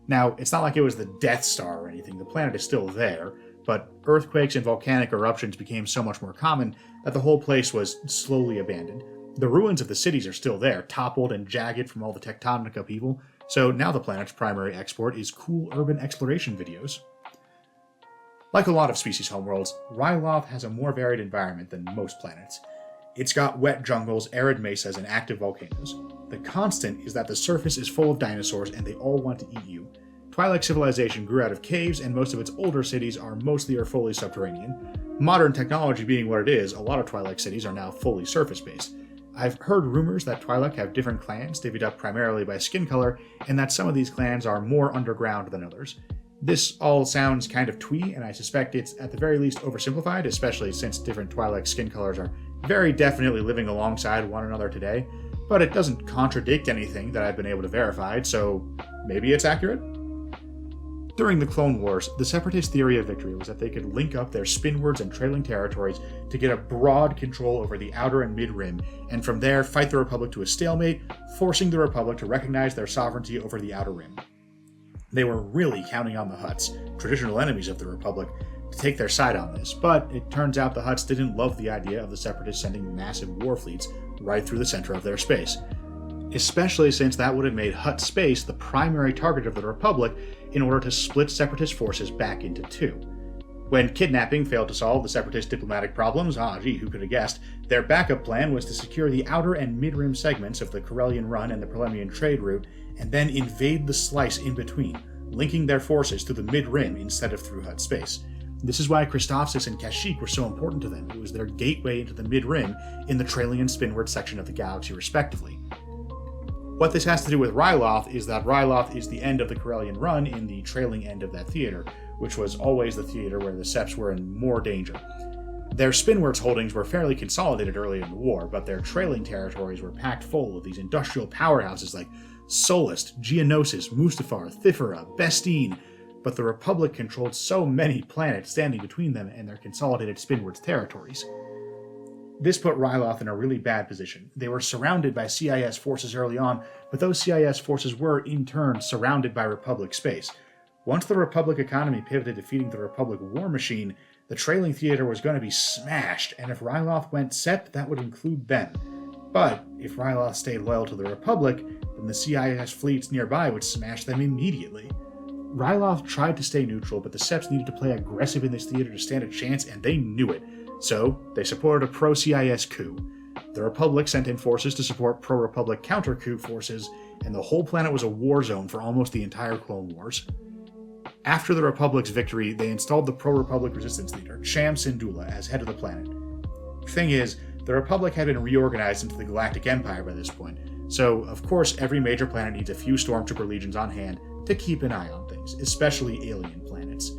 Now, it's not like it was the Death Star or anything, the planet is still there, but earthquakes and volcanic eruptions became so much more common that the whole place was slowly abandoned. The ruins of the cities are still there, toppled and jagged from all the tectonic upheaval, so now the planet's primary export is cool urban exploration videos. Like a lot of species homeworlds, Ryloth has a more varied environment than most planets. It's got wet jungles, arid mesas, and active volcanoes. The constant is that the surface is full of dinosaurs and they all want to eat you. Twi'lek civilization grew out of caves, and most of its older cities are mostly or fully subterranean. Modern technology being what it is, a lot of Twi'lek cities are now fully surface-based. I've heard rumors that Twi'lek have different clans divvied up primarily by skin color, and that some of these clans are more underground than others. This all sounds kind of twee, and I suspect it's at the very least oversimplified, especially since different Twi'lek skin colors are very definitely living alongside one another today, but it doesn't contradict anything that I've been able to verify, so maybe it's accurate? During the Clone Wars, the Separatist theory of victory was that they could link up their spinwards and trailing territories to get a broad control over the Outer and Mid-Rim, and from there fight the Republic to a stalemate, forcing the Republic to recognize their sovereignty over the Outer Rim. They were really counting on the Hutts, traditional enemies of the Republic, to take their side on this, but it turns out the Hutts didn't love the idea of the Separatists sending massive war fleets right through the center of their space, especially since that would have made Hutt space the primary target of the Republic in order to split Separatist forces back into two. When kidnapping failed to solve the Separatist diplomatic problems, who could have guessed, their backup plan was to secure the outer and mid-rim segments of the Corellian Run and the Prelemian trade route, and then invade the slice in between, linking their forces through the mid-rim instead of through Hutt space. This is why Christophsis and Kashyyyk were so important to them. It was their gateway into the mid-rim in the trailing and spinward section of the galaxy respectively. What this has to do with Ryloth is that Ryloth is the end of the Corellian run in the trailing end of that theater, which was always the theater where the Seps were in more danger. Their Spinwards holdings were fairly consolidated early in the war, but their trailing territories were packed full of these industrial powerhouses like Solist, Geonosis, Mustafar, Thifera, Bestine, but the Republic controlled so many planets standing between them and their consolidated Spinwards territories. This put Ryloth in a really bad position. They were surrounded by CIS forces early on, but those CIS forces were, in turn, surrounded by Republic space. Once the Republic economy pivoted to feeding the Republic war machine, the trailing theater was going to be smashed, and if Ryloth went SEP, that would include them. But if Ryloth stayed loyal to the Republic, then the CIS fleets nearby would smash them immediately. Ryloth tried to stay neutral, but the Seps needed to play aggressive in this theater to stand a chance, and they knew it. So, they supported a pro-CIS coup. The Republic sent in forces to support pro-Republic counter-coup forces, and the whole planet was a war zone for almost the entire Clone Wars. After the Republic's victory, they installed the pro-Republic resistance leader, Cham Syndulla, as head of the planet. Thing is, the Republic had been reorganized into the Galactic Empire by this point, so of course every major planet needs a few Stormtrooper legions on hand to keep an eye on things, especially alien planets.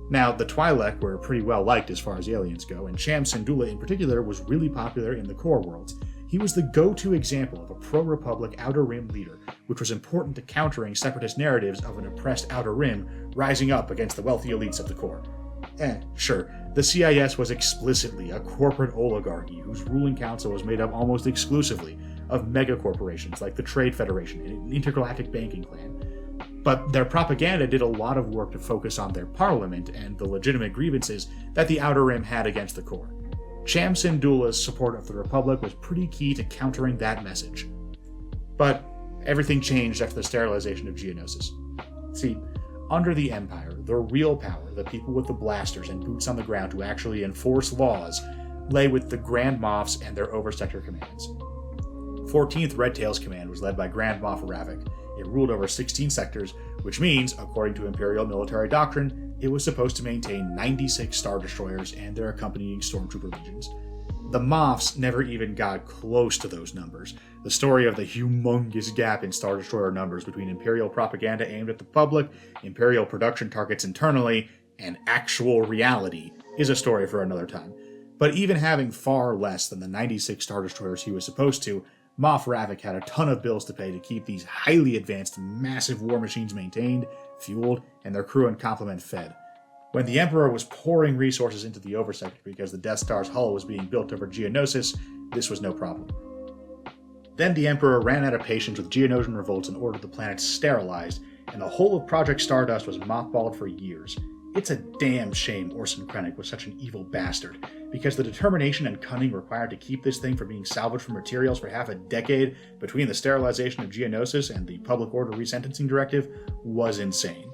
Now, the Twi'lek were pretty well liked as far as aliens go, and Cham Syndulla in particular was really popular in the core worlds. He was the go-to example of a pro-Republic Outer Rim leader, which was important to countering separatist narratives of an oppressed Outer Rim rising up against the wealthy elites of the core. Sure, the CIS was explicitly a corporate oligarchy whose ruling council was made up almost exclusively of megacorporations like the Trade Federation and an intergalactic banking clan. But their propaganda did a lot of work to focus on their parliament and the legitimate grievances that the Outer Rim had against the core. Cham Syndulla's support of the Republic was pretty key to countering that message. But everything changed after the sterilization of Geonosis. See, under the Empire, the real power, the people with the blasters and boots on the ground who actually enforce laws, lay with the Grand Moffs and their Oversector commands. 14th Red Tail's command was led by Grand Moff Ravik. It ruled over 16 sectors, which means, according to Imperial military doctrine, it was supposed to maintain 96 Star Destroyers and their accompanying Stormtrooper legions. The Moffs never even got close to those numbers. The story of the humongous gap in Star Destroyer numbers between Imperial propaganda aimed at the public, Imperial production targets internally, and actual reality is a story for another time. But even having far less than the 96 Star Destroyers he was supposed to, Moff Ravik had a ton of bills to pay to keep these highly advanced, massive war machines maintained, fueled, and their crew and complement fed. When the Emperor was pouring resources into the Oversector because the Death Star's hull was being built over Geonosis, this was no problem. Then the Emperor ran out of patience with Geonosian revolts and ordered the planet sterilized, and the whole of Project Stardust was mothballed for years. It's a damn shame Orson Krennic was such an evil bastard, because the determination and cunning required to keep this thing from being salvaged from materials for half a decade between the sterilization of Geonosis and the Public Order Resentencing Directive was insane.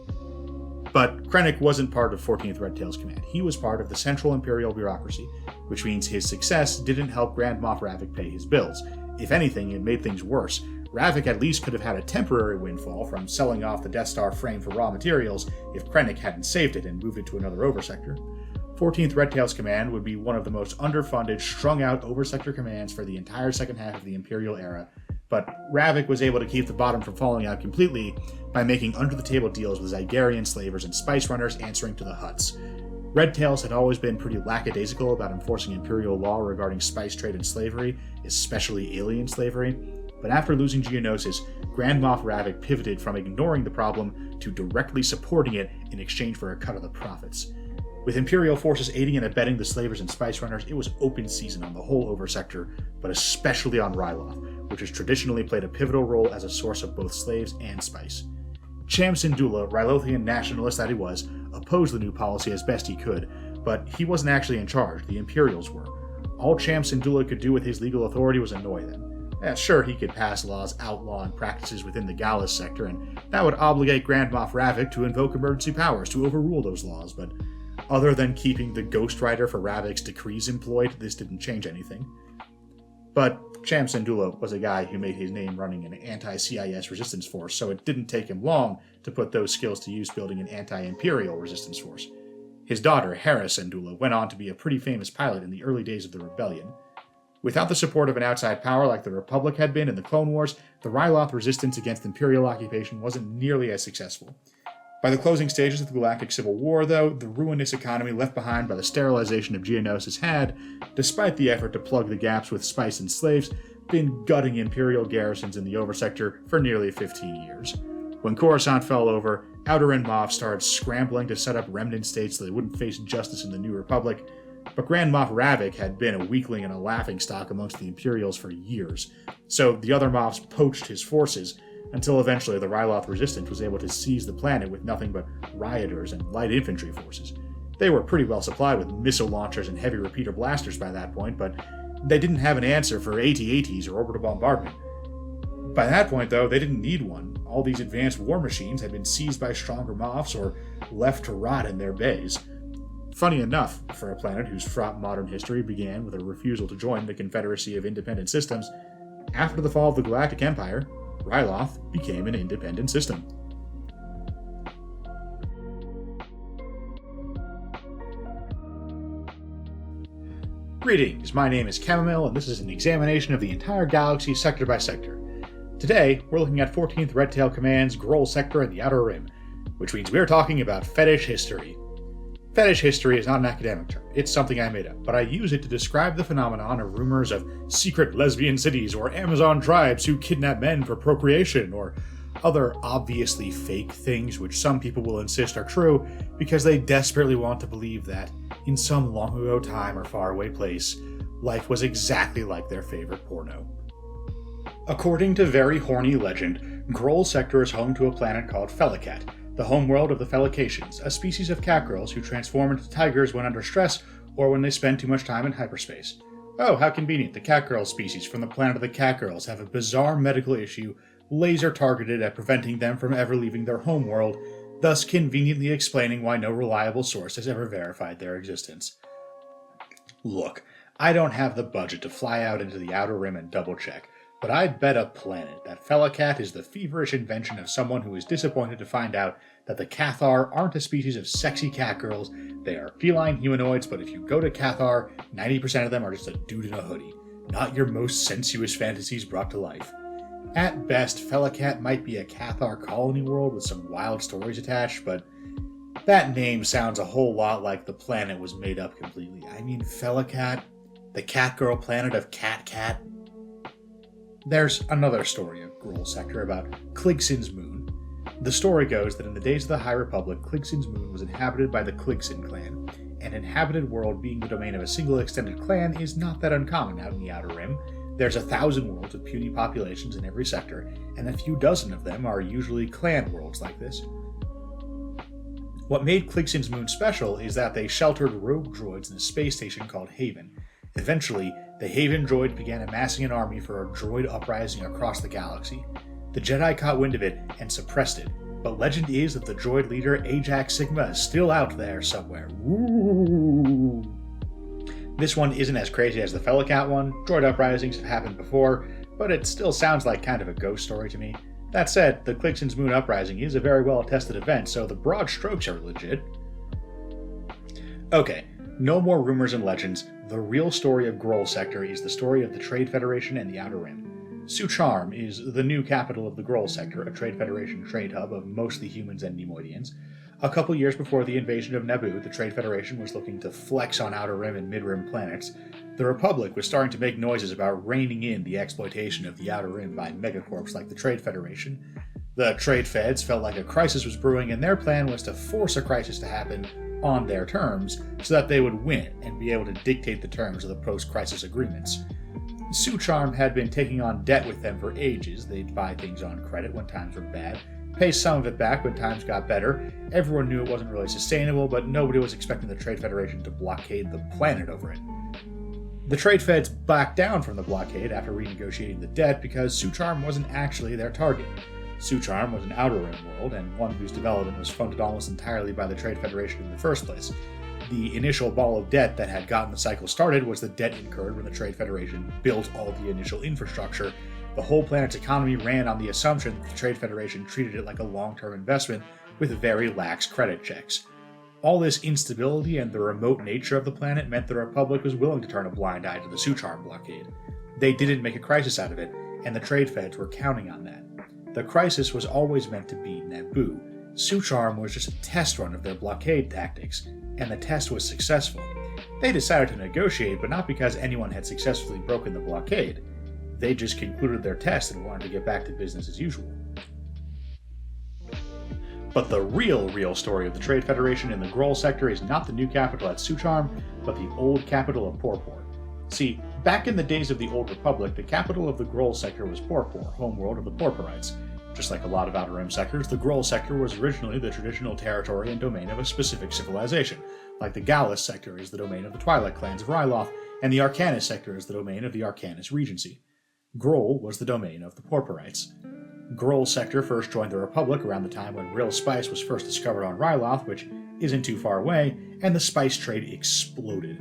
But Krennic wasn't part of 14th Red Tail's command. He was part of the Central Imperial Bureaucracy, which means his success didn't help Grand Moff Ravik pay his bills. If anything, it made things worse. Ravik at least could have had a temporary windfall from selling off the Death Star frame for raw materials if Krennic hadn't saved it and moved it to another Oversector. 14th Red Tail's command would be one of the most underfunded, strung-out Oversector commands for the entire second half of the Imperial era, but Ravik was able to keep the bottom from falling out completely by making under-the-table deals with Zygarian slavers and spice runners answering to the Hutts. Red Tails had always been pretty lackadaisical about enforcing Imperial law regarding spice trade and slavery, especially alien slavery, but after losing Geonosis, Grand Moff Ravik pivoted from ignoring the problem to directly supporting it in exchange for a cut of the profits. With Imperial forces aiding and abetting the slavers and spice runners, it was open season on the whole Oversector, but especially on Ryloth, which has traditionally played a pivotal role as a source of both slaves and spice. Cham Syndulla, Rylothian nationalist that he was, opposed the new policy as best he could, but he wasn't actually in charge, the Imperials were. All Cham Syndulla could do with his legal authority was annoy them. Sure, he could pass laws outlawing practices within the Gallus sector, and that would obligate Grand Moff Ravik to invoke emergency powers to overrule those laws, but other than keeping the Ghostwriter for Ravik's decrees employed, this didn't change anything. But Cham Syndulla was a guy who made his name running an anti-CIS resistance force, so it didn't take him long to put those skills to use building an anti-Imperial resistance force. His daughter, Hera Syndulla, went on to be a pretty famous pilot in the early days of the rebellion. Without the support of an outside power like the Republic had been in the Clone Wars, the Ryloth resistance against Imperial occupation wasn't nearly as successful. By the closing stages of the Galactic Civil War, though, the ruinous economy left behind by the sterilization of Geonosis had, despite the effort to plug the gaps with spice and slaves, been gutting Imperial garrisons in the Oversector for nearly 15 years. When Coruscant fell over, Outer Rim Moff started scrambling to set up remnant states so they wouldn't face justice in the New Republic, but Grand Moff Ravik had been a weakling and a laughingstock amongst the Imperials for years, so the other Moffs poached his forces, until eventually the Ryloth resistance was able to seize the planet with nothing but rioters and light infantry forces. They were pretty well supplied with missile launchers and heavy repeater blasters by that point, but they didn't have an answer for AT-ATs or orbital bombardment. By that point, though, they didn't need one. All these advanced war machines had been seized by stronger Moffs or left to rot in their bays. Funny enough, for a planet whose fraught modern history began with a refusal to join the Confederacy of Independent Systems, after the fall of the Galactic Empire, Ryloth became an independent system. Greetings, my name is Chamomile, and this is an examination of the entire galaxy sector by sector. Today, we're looking at 14th Red Tail Command's Grohl Sector and the Outer Rim, which means we're talking about fetish history. Fetish history is not an academic term, it's something I made up, but I use it to describe the phenomenon of rumors of secret lesbian cities or Amazon tribes who kidnap men for procreation, or other obviously fake things which some people will insist are true because they desperately want to believe that, in some long ago time or faraway place, life was exactly like their favorite porno. According to very horny legend, Grohl Sector is home to a planet called Felicat, the homeworld of the Felications, a species of catgirls who transform into tigers when under stress or when they spend too much time in hyperspace. Oh, how convenient, the catgirl species from the planet of the catgirls have a bizarre medical issue laser targeted at preventing them from ever leaving their homeworld, thus conveniently explaining why no reliable source has ever verified their existence. Look, I don't have the budget to fly out into the Outer Rim and double-check, but I'd bet a planet that Felicat is the feverish invention of someone who is disappointed to find out that the Cathar aren't a species of sexy catgirls. They are feline humanoids, but if you go to Cathar, 90% of them are just a dude in a hoodie. Not your most sensuous fantasies brought to life. At best, Felicat might be a Cathar colony world with some wild stories attached, but that name sounds a whole lot like the planet was made up completely. I mean, Felicat, the catgirl planet of Cat. There's another story of Grohl Sector about Cligsin's moon. The story goes that in the days of the High Republic, Cligsin's moon was inhabited by the Cligsin clan. An inhabited world being the domain of a single extended clan is not that uncommon out in the Outer Rim. There's 1,000 worlds with puny populations in every sector, and a few dozen of them are usually clan worlds like this. What made Cligsin's moon special is that they sheltered rogue droids in a space station called Haven. Eventually, the Haven droid began amassing an army for a droid uprising across the galaxy. The Jedi caught wind of it and suppressed it, but legend is that the droid leader Ajax Sigma is still out there somewhere. Woo! This one isn't as crazy as the Felicat one. Droid uprisings have happened before, but it still sounds like kind of a ghost story to me. That said, the Cligsin's moon uprising is a very well-attested event, so the broad strokes are legit. Okay, no more rumors and legends. The real story of Grohl Sector is the story of the Trade Federation and the Outer Rim. Sucharm is the new capital of the Grohl Sector, a Trade Federation trade hub of mostly humans and Neimoidians. A couple years before the invasion of Naboo, the Trade Federation was looking to flex on Outer Rim and Mid-Rim planets. The Republic was starting to make noises about reining in the exploitation of the Outer Rim by megacorps like the Trade Federation. The Trade Feds felt like a crisis was brewing, and their plan was to force a crisis to happen on their terms so that they would win and be able to dictate the terms of the post-crisis agreements. Sucharm had been taking on debt with them for ages. They'd buy things on credit when times were bad, pay some of it back when times got better. Everyone knew it wasn't really sustainable, but nobody was expecting the Trade Federation to blockade the planet over it. The Trade Feds backed down from the blockade after renegotiating the debt because Sucharm wasn't actually their target. Sucharm was an Outer Rim world, and one whose development was funded almost entirely by the Trade Federation in the first place. The initial ball of debt that had gotten the cycle started was the debt incurred when the Trade Federation built all the initial infrastructure. The whole planet's economy ran on the assumption that the Trade Federation treated it like a long-term investment with very lax credit checks. All this instability and the remote nature of the planet meant the Republic was willing to turn a blind eye to the Sucharm blockade. They didn't make a crisis out of it, and the trade feds were counting on that. The crisis was always meant to be Naboo. Sucharm was just a test run of their blockade tactics, and the test was successful. They decided to negotiate, but not because anyone had successfully broken the blockade. They just concluded their test and wanted to get back to business as usual. But the real story of the Trade Federation in the Groll sector is not the new capital at Sucharm, but the old capital of Porpor. See, back in the days of the Old Republic, the capital of the Groll sector was Porpor, homeworld of the Porporites. Just like a lot of Outer Rim sectors, the Groll sector was originally the traditional territory and domain of a specific civilization, like the Gallus sector is the domain of the Twilight clans of Ryloth, and the Arcanus sector is the domain of the Arcanus Regency. Groll was the domain of the Porporites. Groll sector first joined the Republic around the time when real spice was first discovered on Ryloth, which isn't too far away, and the spice trade exploded.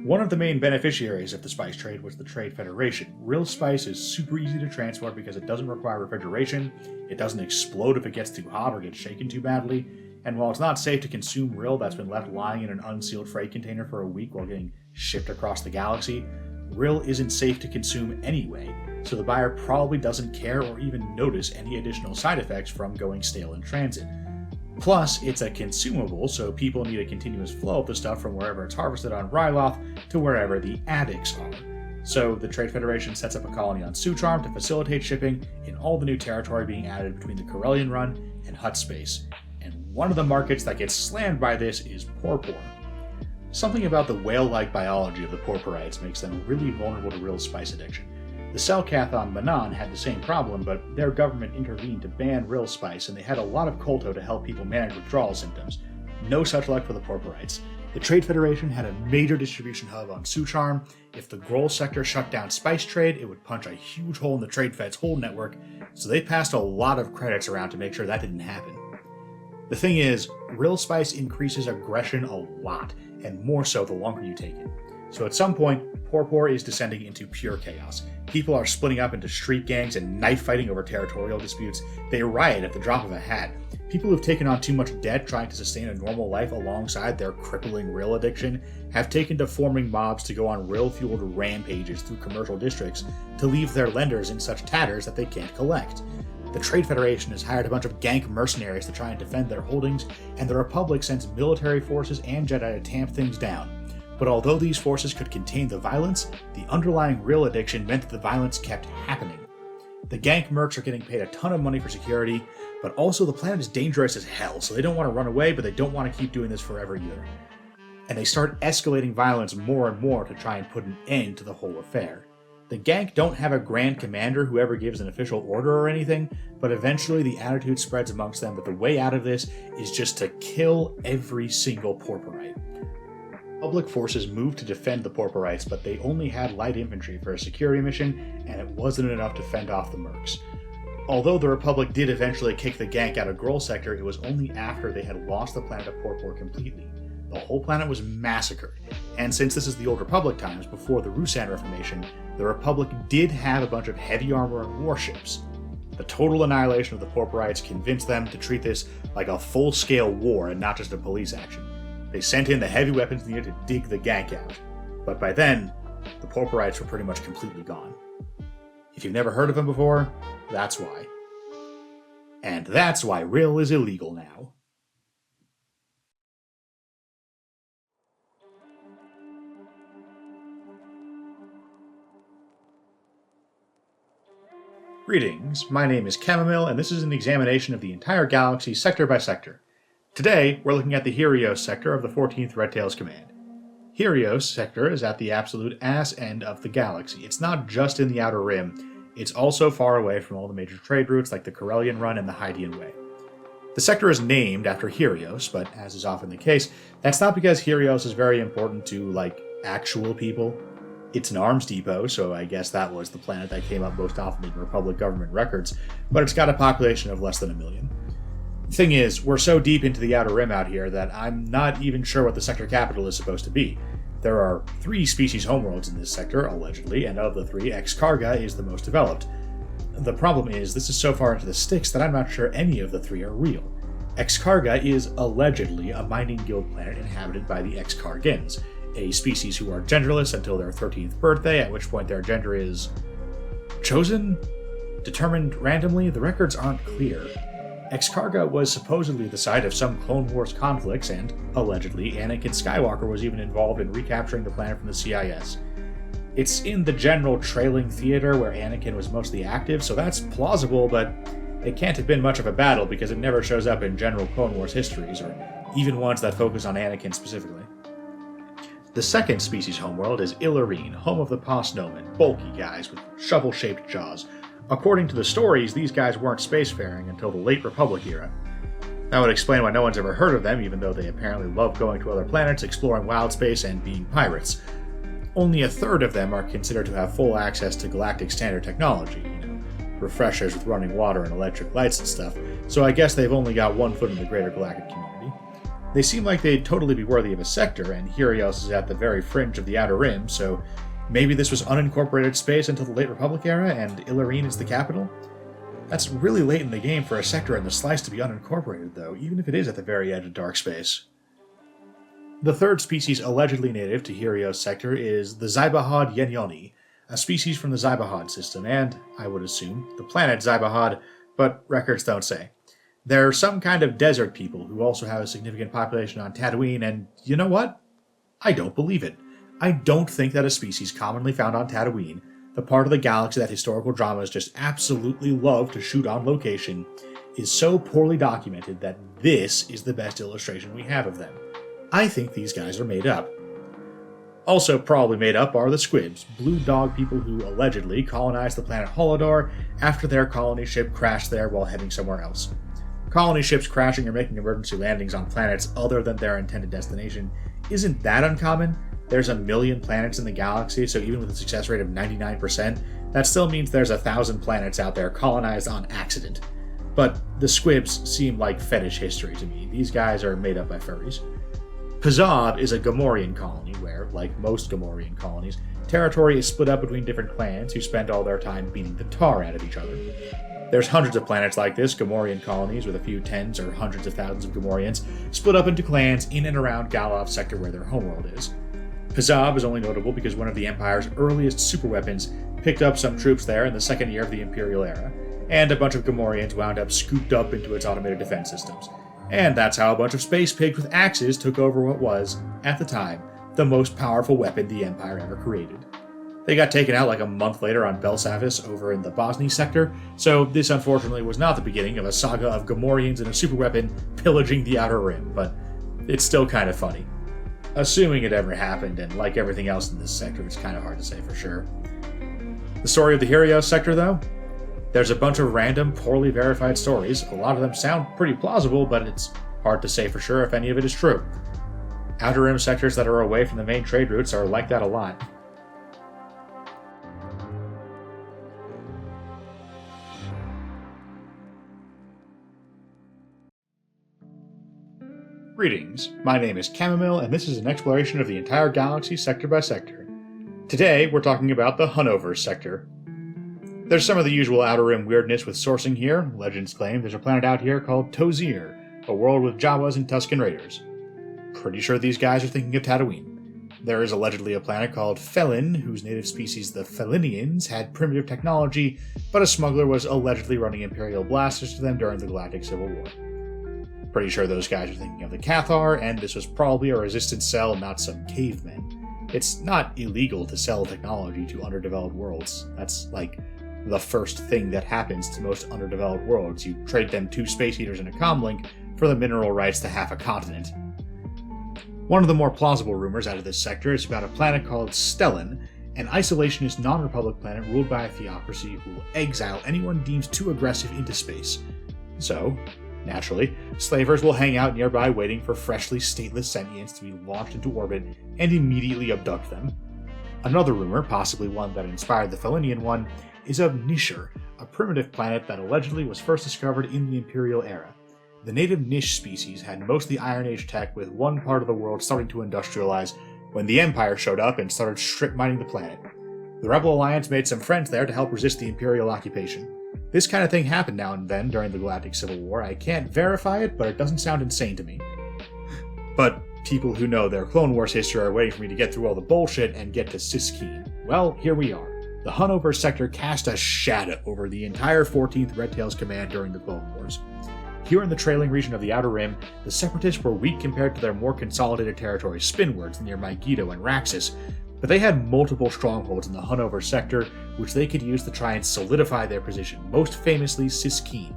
One of the main beneficiaries of the spice trade was the Trade Federation. Real spice is super easy to transport because it doesn't require refrigeration, it doesn't explode if it gets too hot or gets shaken too badly, and while it's not safe to consume rill that's been left lying in an unsealed freight container for a week while getting shipped across the galaxy, rill isn't safe to consume anyway, so the buyer probably doesn't care or even notice any additional side effects from going stale in transit. Plus, it's a consumable, so people need a continuous flow of the stuff from wherever it's harvested on Ryloth to wherever the addicts are. So the Trade Federation sets up a colony on Sucharm to facilitate shipping in all the new territory being added between the Corellian Run and Hutt Space. And one of the markets that gets slammed by this is Porpor. Something about the whale-like biology of the Porporites makes them really vulnerable to real spice addiction. The Selkath on Manan had the same problem, but their government intervened to ban rill spice, and they had a lot of colto to help people manage withdrawal symptoms. No such luck for the Porporites. The Trade Federation had a major distribution hub on Sucharm. If the Groll sector shut down spice trade, it would punch a huge hole in the Trade Fed's whole network, so they passed a lot of credits around to make sure that didn't happen. The thing is, rill spice increases aggression a lot, and more so the longer you take it. So at some point, Porpor is descending into pure chaos. People are splitting up into street gangs and knife fighting over territorial disputes. They riot at the drop of a hat. People who've taken on too much debt trying to sustain a normal life alongside their crippling rill addiction have taken to forming mobs to go on rill-fueled rampages through commercial districts to leave their lenders in such tatters that they can't collect. The Trade Federation has hired a bunch of gank mercenaries to try and defend their holdings, and the Republic sends military forces and Jedi to tamp things down. But although these forces could contain the violence, the underlying rill addiction meant that the violence kept happening. The gank mercs are getting paid a ton of money for security, but also the planet is dangerous as hell, so they don't want to run away, but they don't want to keep doing this forever either. And they start escalating violence more and more to try and put an end to the whole affair. The gank don't have a grand commander who ever gives an official order or anything, but eventually the attitude spreads amongst them that the way out of this is just to kill every single Porporite. Public forces moved to defend the Porporites, but they only had light infantry for a security mission, and it wasn't enough to fend off the mercs. Although the Republic did eventually kick the gank out of Groll sector, it was only after they had lost the planet of Porpor completely. The whole planet was massacred, and since this is the Old Republic times, before the Rusan Reformation, the Republic did have a bunch of heavy armor and warships. The total annihilation of the Porporites convinced them to treat this like a full-scale war and not just a police action. They sent in the heavy weapons needed to dig the gank out, but by then, the Porporites were pretty much completely gone. If you've never heard of them before, that's why. And that's why rill is illegal now. Greetings, my name is Chamomile, and this is an examination of the entire galaxy sector by sector. Today, we're looking at the Helios sector of the 14th Red Tails Command. Helios sector is at the absolute ass end of the galaxy. It's not just in the Outer Rim, it's also far away from all the major trade routes like the Corellian Run and the Hydean Way. The sector is named after Helios, but as is often the case, that's not because Helios is very important to, actual people. It's an arms depot, so I guess that was the planet that came up most often in Republic government records, but it's got a population of less than 1 million. The thing is, we're so deep into the Outer Rim out here that I'm not even sure what the sector capital is supposed to be. There are 3 species homeworlds in this sector, allegedly, and of the 3, X-Karga is the most developed. The problem is, this is so far into the sticks that I'm not sure any of the 3 are real. Excarga is allegedly a mining guild planet inhabited by the Excargans, a species who are genderless until their 13th birthday, at which point their gender is chosen? Determined randomly? The records aren't clear. Excarga was supposedly the site of some Clone Wars conflicts, and, allegedly, Anakin Skywalker was even involved in recapturing the planet from the CIS. It's in the general trailing theater where Anakin was mostly active, so that's plausible, but it can't have been much of a battle because it never shows up in general Clone Wars histories, or even ones that focus on Anakin specifically. The second species homeworld is Illarine, home of the Postnomen, bulky guys with shovel-shaped jaws. According to the stories, these guys weren't spacefaring until the late Republic era. That would explain why no one's ever heard of them, even though they apparently love going to other planets, exploring wild space, and being pirates. Only a third of them are considered to have full access to galactic standard technology, refreshers with running water and electric lights and stuff, so I guess they've only got one foot in the greater galactic community. They seem like they'd totally be worthy of a sector, and Helios is at the very fringe of the Outer Rim, so maybe this was unincorporated space until the late Republic era, and Illarine is the capital? That's really late in the game for a sector in the slice to be unincorporated, though, even if it is at the very edge of dark space. The third species allegedly native to Helios sector is the Zybahad Yenyoni, a species from the Zybahad system, and, I would assume, the planet Zybahad, but records don't say. They're some kind of desert people who also have a significant population on Tatooine, and you know what? I don't believe it. I don't think that a species commonly found on Tatooine, the part of the galaxy that historical dramas just absolutely love to shoot on location, is so poorly documented that this is the best illustration we have of them. I think these guys are made up. Also probably made up are the Squibs, blue dog people who allegedly colonized the planet Holodor after their colony ship crashed there while heading somewhere else. Colony ships crashing or making emergency landings on planets other than their intended destination isn't that uncommon. There's 1 million planets in the galaxy, so even with a success rate of 99%, that still means there's 1,000 planets out there colonized on accident. But the Squibs seem like fetish history to me. These guys are made up by furries. Pazov is a Gamorrean colony where, like most Gamorrean colonies, territory is split up between different clans who spend all their time beating the tar out of each other. There's hundreds of planets like this, Gamorrean colonies with a few tens or hundreds of thousands of Gamorreans, split up into clans in and around Galov sector where their homeworld is. Pazov is only notable because one of the Empire's earliest superweapons picked up some troops there in the second year of the Imperial era, and a bunch of Gamorreans wound up scooped up into its automated defense systems. And that's how a bunch of space pigs with axes took over what was, at the time, the most powerful weapon the Empire ever created. They got taken out like a month later on Belsavis over in the Bosny sector, so this unfortunately was not the beginning of a saga of Gamorreans and a superweapon pillaging the Outer Rim, but it's still kind of funny. Assuming it ever happened, and like everything else in this sector, it's kind of hard to say for sure. The story of the Helios sector, though? There's a bunch of random, poorly verified stories. A lot of them sound pretty plausible, but it's hard to say for sure if any of it is true. Outer Rim sectors that are away from the main trade routes are like that a lot. Greetings, my name is Chamomile, and this is an exploration of the entire galaxy sector by sector. Today, we're talking about the Hunover sector. There's some of the usual Outer Rim weirdness with sourcing here. Legends claim there's a planet out here called Tozir, a world with Jawas and Tusken Raiders. Pretty sure these guys are thinking of Tatooine. There is allegedly a planet called Felin, whose native species, the Felinians, had primitive technology, but a smuggler was allegedly running Imperial blasters to them during the Galactic Civil War. Pretty sure those guys are thinking of the Cathar, and this was probably a resistance cell, not some cavemen. It's not illegal to sell technology to underdeveloped worlds. That's like the first thing that happens to most underdeveloped worlds. You trade them 2 space heaters and a comlink for the mineral rights to half a continent. One of the more plausible rumors out of this sector is about a planet called Stellan, an isolationist non-republic planet ruled by a theocracy who will exile anyone deemed too aggressive into space. So, naturally, slavers will hang out nearby waiting for freshly stateless sentients to be launched into orbit and immediately abduct them. Another rumor, possibly one that inspired the Felinian one, is of Nishir, a primitive planet that allegedly was first discovered in the Imperial era. The native Nish species had mostly Iron Age tech, with one part of the world starting to industrialize when the Empire showed up and started strip mining the planet. The Rebel Alliance made some friends there to help resist the Imperial occupation. This kind of thing happened now and then during the Galactic Civil War. I can't verify it, but it doesn't sound insane to me. But people who know their Clone Wars history are waiting for me to get through all the bullshit and get to Siskeen. Well, here we are. The Hanover sector cast a shadow over the entire 14th Red Tails Command during the Clone Wars. Here in the trailing region of the Outer Rim, the Separatists were weak compared to their more consolidated territories spinwards near Megiddo and Raxus, but they had multiple strongholds in the Hanover sector, which they could use to try and solidify their position, most famously Siskeen.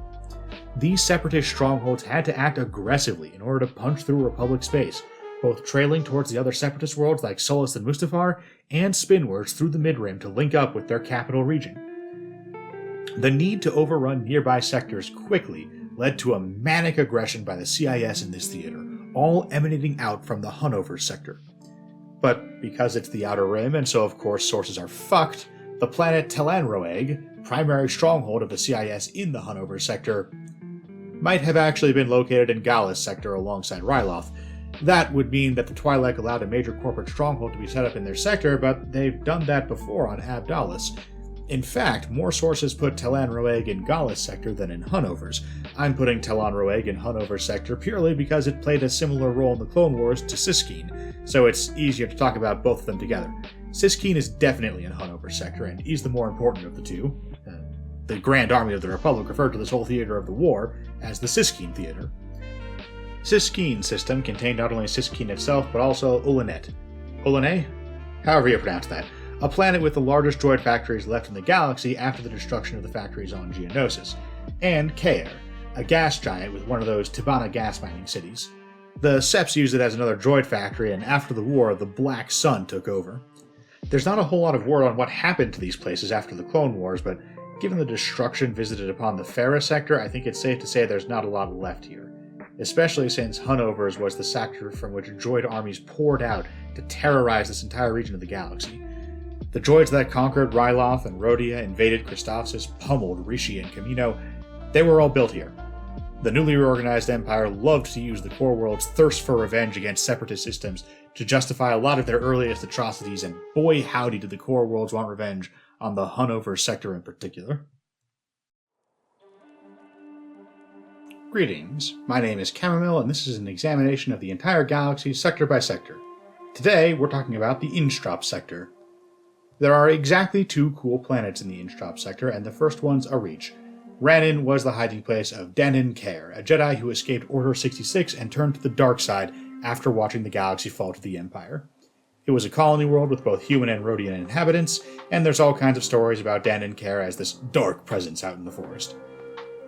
These Separatist strongholds had to act aggressively in order to punch through Republic space, both trailing towards the other Separatist worlds like Solus and Mustafar, and spinwards through the Midrim to link up with their capital region. The need to overrun nearby sectors quickly led to a manic aggression by the CIS in this theater, all emanating out from the Hanover sector. But because it's the Outer Rim, and so of course sources are fucked, the planet Telanroeg, primary stronghold of the CIS in the Hanover sector, might have actually been located in Gallus sector alongside Ryloth. That would mean that the Twi'lek allowed a major corporate stronghold to be set up in their sector, but they've done that before on Abdallas. In fact, more sources put Telanroeg in Gallus sector than in Hanover's. I'm putting Telanroeg in Hanover sector purely because it played a similar role in the Clone Wars to Siskeen, so it's easier to talk about both of them together. Siskeen is definitely in Hanover sector, and is the more important of the two. The Grand Army of the Republic referred to this whole theater of the war as the Siskeen Theater. Siskeen system contained not only Siskeen itself, but also Ulanet. Ulanet? However you pronounce that. A planet with the largest droid factories left in the galaxy after the destruction of the factories on Geonosis, and Kaer, a gas giant with one of those Tibanna gas mining cities. The Seps used it as another droid factory, and after the war, the Black Sun took over. There's not a whole lot of word on what happened to these places after the Clone Wars, but given the destruction visited upon the Farah sector, I think it's safe to say there's not a lot left here, especially since Hanover's was the sector from which droid armies poured out to terrorize this entire region of the galaxy. The droids that conquered Ryloth and Rhodia, invaded Christophsis, pummeled Rishi and Camino, they were all built here. The newly reorganized Empire loved to use the core world's thirst for revenge against separatist systems to justify a lot of their earliest atrocities, and boy howdy did the core worlds want revenge on the Hanover sector in particular. Greetings, my name is Chamomile, and this is an examination of the entire galaxy sector by sector. Today, we're talking about the Instrop sector. There are exactly 2 cool planets in the Instrop sector, and the first one's Arich. Rannin was the hiding place of Danin Kaer, a Jedi who escaped Order 66 and turned to the dark side after watching the galaxy fall to the Empire. It was a colony world with both human and Rhodian inhabitants, and there's all kinds of stories about Danin Kaer as this dark presence out in the forest.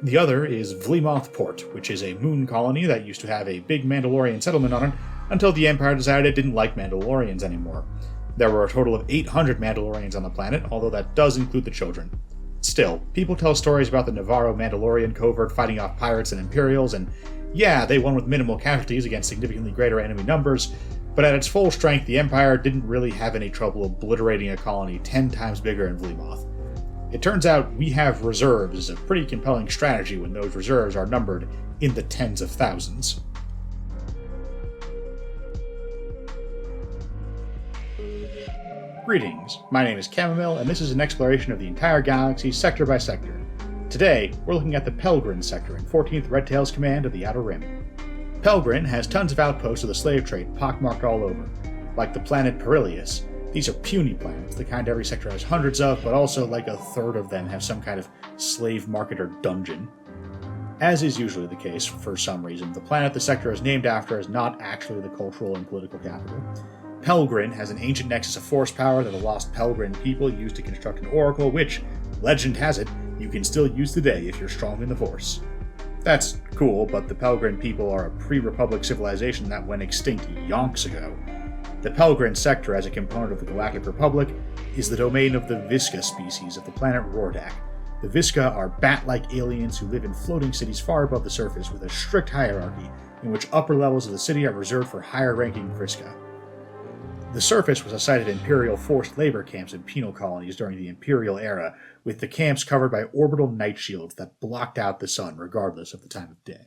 The other is Vlemoth Port, which is a moon colony that used to have a big Mandalorian settlement on it until the Empire decided it didn't like Mandalorians anymore. There were a total of 800 Mandalorians on the planet, although that does include the children. Still, people tell stories about the Navarro Mandalorian covert fighting off pirates and Imperials, and yeah, they won with minimal casualties against significantly greater enemy numbers, but at its full strength, the Empire didn't really have any trouble obliterating a colony 10 times bigger in Vlemoth. It turns out we have reserves is a pretty compelling strategy when those reserves are numbered in the tens of thousands. Greetings, my name is Chamomile, and this is an exploration of the entire galaxy sector by sector. Today, we're looking at the Pelgrin sector in 14th Red Tails Command of the Outer Rim. Pelgrin has tons of outposts of the slave trade pockmarked all over. Like the planet Perilius, these are puny planets, the kind every sector has hundreds of, but also like a third of them have some kind of slave market or dungeon. As is usually the case, for some reason, the planet the sector is named after is not actually the cultural and political capital. Pelgrin has an ancient nexus of force power that the lost Pelgrin people used to construct an oracle, which, legend has it, you can still use today if you're strong in the force. That's cool, but the Pelgrin people are a pre-Republic civilization that went extinct yonks ago. The Pelgrin sector, as a component of the Galactic Republic, is the domain of the Visca species of the planet Rordak. The Visca are bat-like aliens who live in floating cities far above the surface with a strict hierarchy, in which upper levels of the city are reserved for higher-ranking Visca. The surface was a site of Imperial forced labor camps and penal colonies during the Imperial era, with the camps covered by orbital night shields that blocked out the sun regardless of the time of day.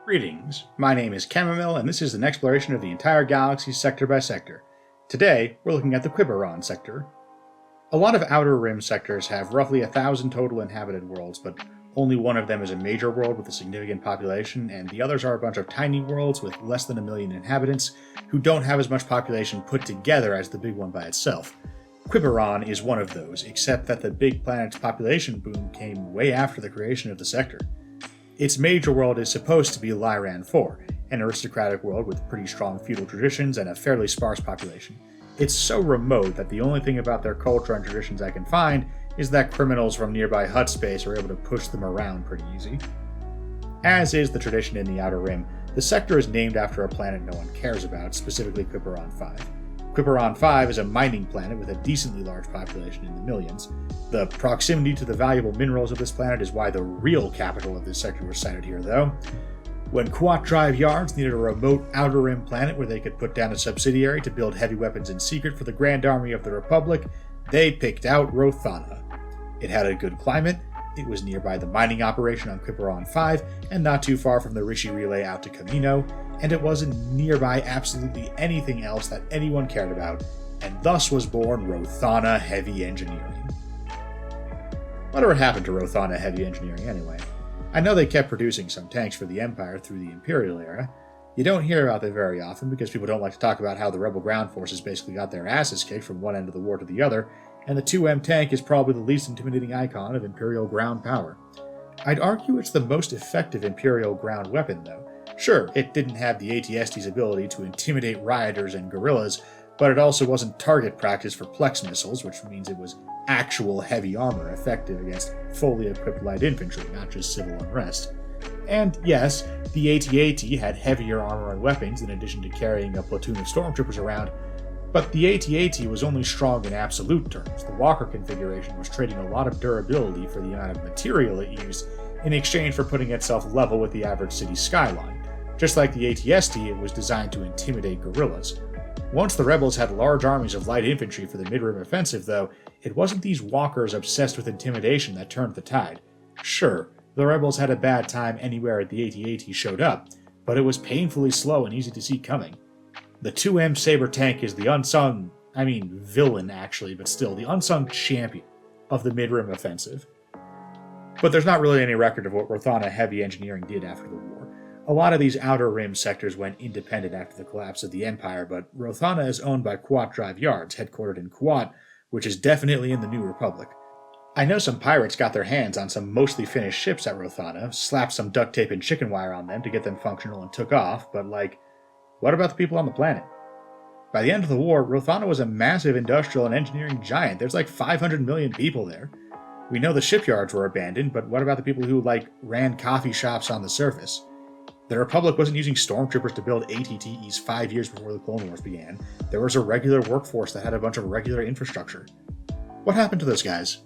Greetings, my name is Chamomile, and this is an exploration of the entire galaxy sector by sector. Today, we're looking at the Quiberon sector. A lot of Outer Rim sectors have roughly 1,000 total inhabited worlds, but only one of them is a major world with a significant population, and the others are a bunch of tiny worlds with less than 1 million inhabitants who don't have as much population put together as the big one by itself. Quiberon is one of those, except that the big planet's population boom came way after the creation of the sector. Its major world is supposed to be Lyran 4, an aristocratic world with pretty strong feudal traditions and a fairly sparse population. It's so remote that the only thing about their culture and traditions I can find is that criminals from nearby hut space are able to push them around pretty easy. As is the tradition in the Outer Rim, the sector is named after a planet no one cares about, specifically Quiberon 5. Quiberon 5 is a mining planet with a decently large population in the millions. The proximity to the valuable minerals of this planet is why the real capital of this sector was sited here, though. When Quat Drive Yards needed a remote Outer Rim planet where they could put down a subsidiary to build heavy weapons in secret for the Grand Army of the Republic, they picked out Rothana. It had a good climate, it was nearby the mining operation on Quiberon 5, and not too far from the Rishi Relay out to Camino, and it wasn't nearby absolutely anything else that anyone cared about, and thus was born Rothana Heavy Engineering. Whatever happened to Rothana Heavy Engineering anyway? I know they kept producing some tanks for the Empire through the Imperial era. You don't hear about them very often because people don't like to talk about how the Rebel ground forces basically got their asses kicked from one end of the war to the other, and the 2M tank is probably the least intimidating icon of Imperial ground power. I'd argue it's the most effective Imperial ground weapon, though. Sure, it didn't have the AT-ST's ability to intimidate rioters and guerrillas, but it also wasn't target practice for Plex missiles, which means it was actual heavy armor effective against fully equipped light infantry, not just civil unrest. And yes, the AT-AT had heavier armor and weapons in addition to carrying a platoon of stormtroopers around, but the AT-AT was only strong in absolute terms. The Walker configuration was trading a lot of durability for the amount of material it used in exchange for putting itself level with the average city skyline. Just like the AT-ST, it was designed to intimidate guerrillas. Once the rebels had large armies of light infantry for the mid-rim offensive, though, it wasn't these walkers obsessed with intimidation that turned the tide. Sure, the rebels had a bad time anywhere the AT-AT showed up, but it was painfully slow and easy to see coming. The 2M Saber tank is the villain actually, but still, the unsung champion of the mid-rim offensive. But there's not really any record of what Rothana Heavy Engineering did after the war. A lot of these Outer Rim sectors went independent after the collapse of the Empire, but Rothana is owned by Quat Drive Yards, headquartered in Quat, which is definitely in the New Republic. I know some pirates got their hands on some mostly finished ships at Rothana, slapped some duct tape and chicken wire on them to get them functional and took off, but what about the people on the planet? By the end of the war, Rothana was a massive industrial and engineering giant. There's 500 million people there. We know the shipyards were abandoned, but what about the people who, ran coffee shops on the surface? The Republic wasn't using stormtroopers to build ATTEs 5 years before the Clone Wars began. There was a regular workforce that had a bunch of regular infrastructure. What happened to those guys?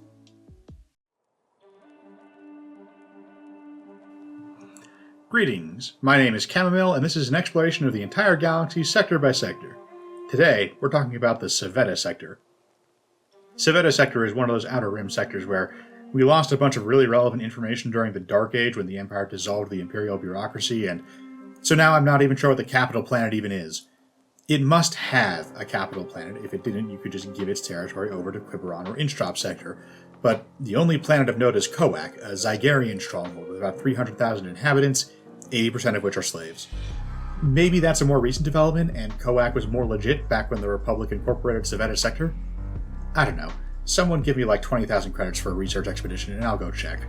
Greetings, my name is Chamomile, and this is an exploration of the entire galaxy sector by sector. Today, we're talking about the Civetta sector. Civetta sector is one of those Outer Rim sectors where we lost a bunch of really relevant information during the Dark Age when the Empire dissolved the Imperial bureaucracy, and so now I'm not even sure what the capital planet even is. It must have a capital planet. If it didn't, you could just give its territory over to Quiberon or Inchtrop sector. But the only planet of note is Koak, a Zygarian stronghold with about 300,000 inhabitants, 80% of which are slaves. Maybe that's a more recent development, and Koak was more legit back when the Republic incorporated Civetta sector? I don't know. Someone give me 20,000 credits for a research expedition and I'll go check.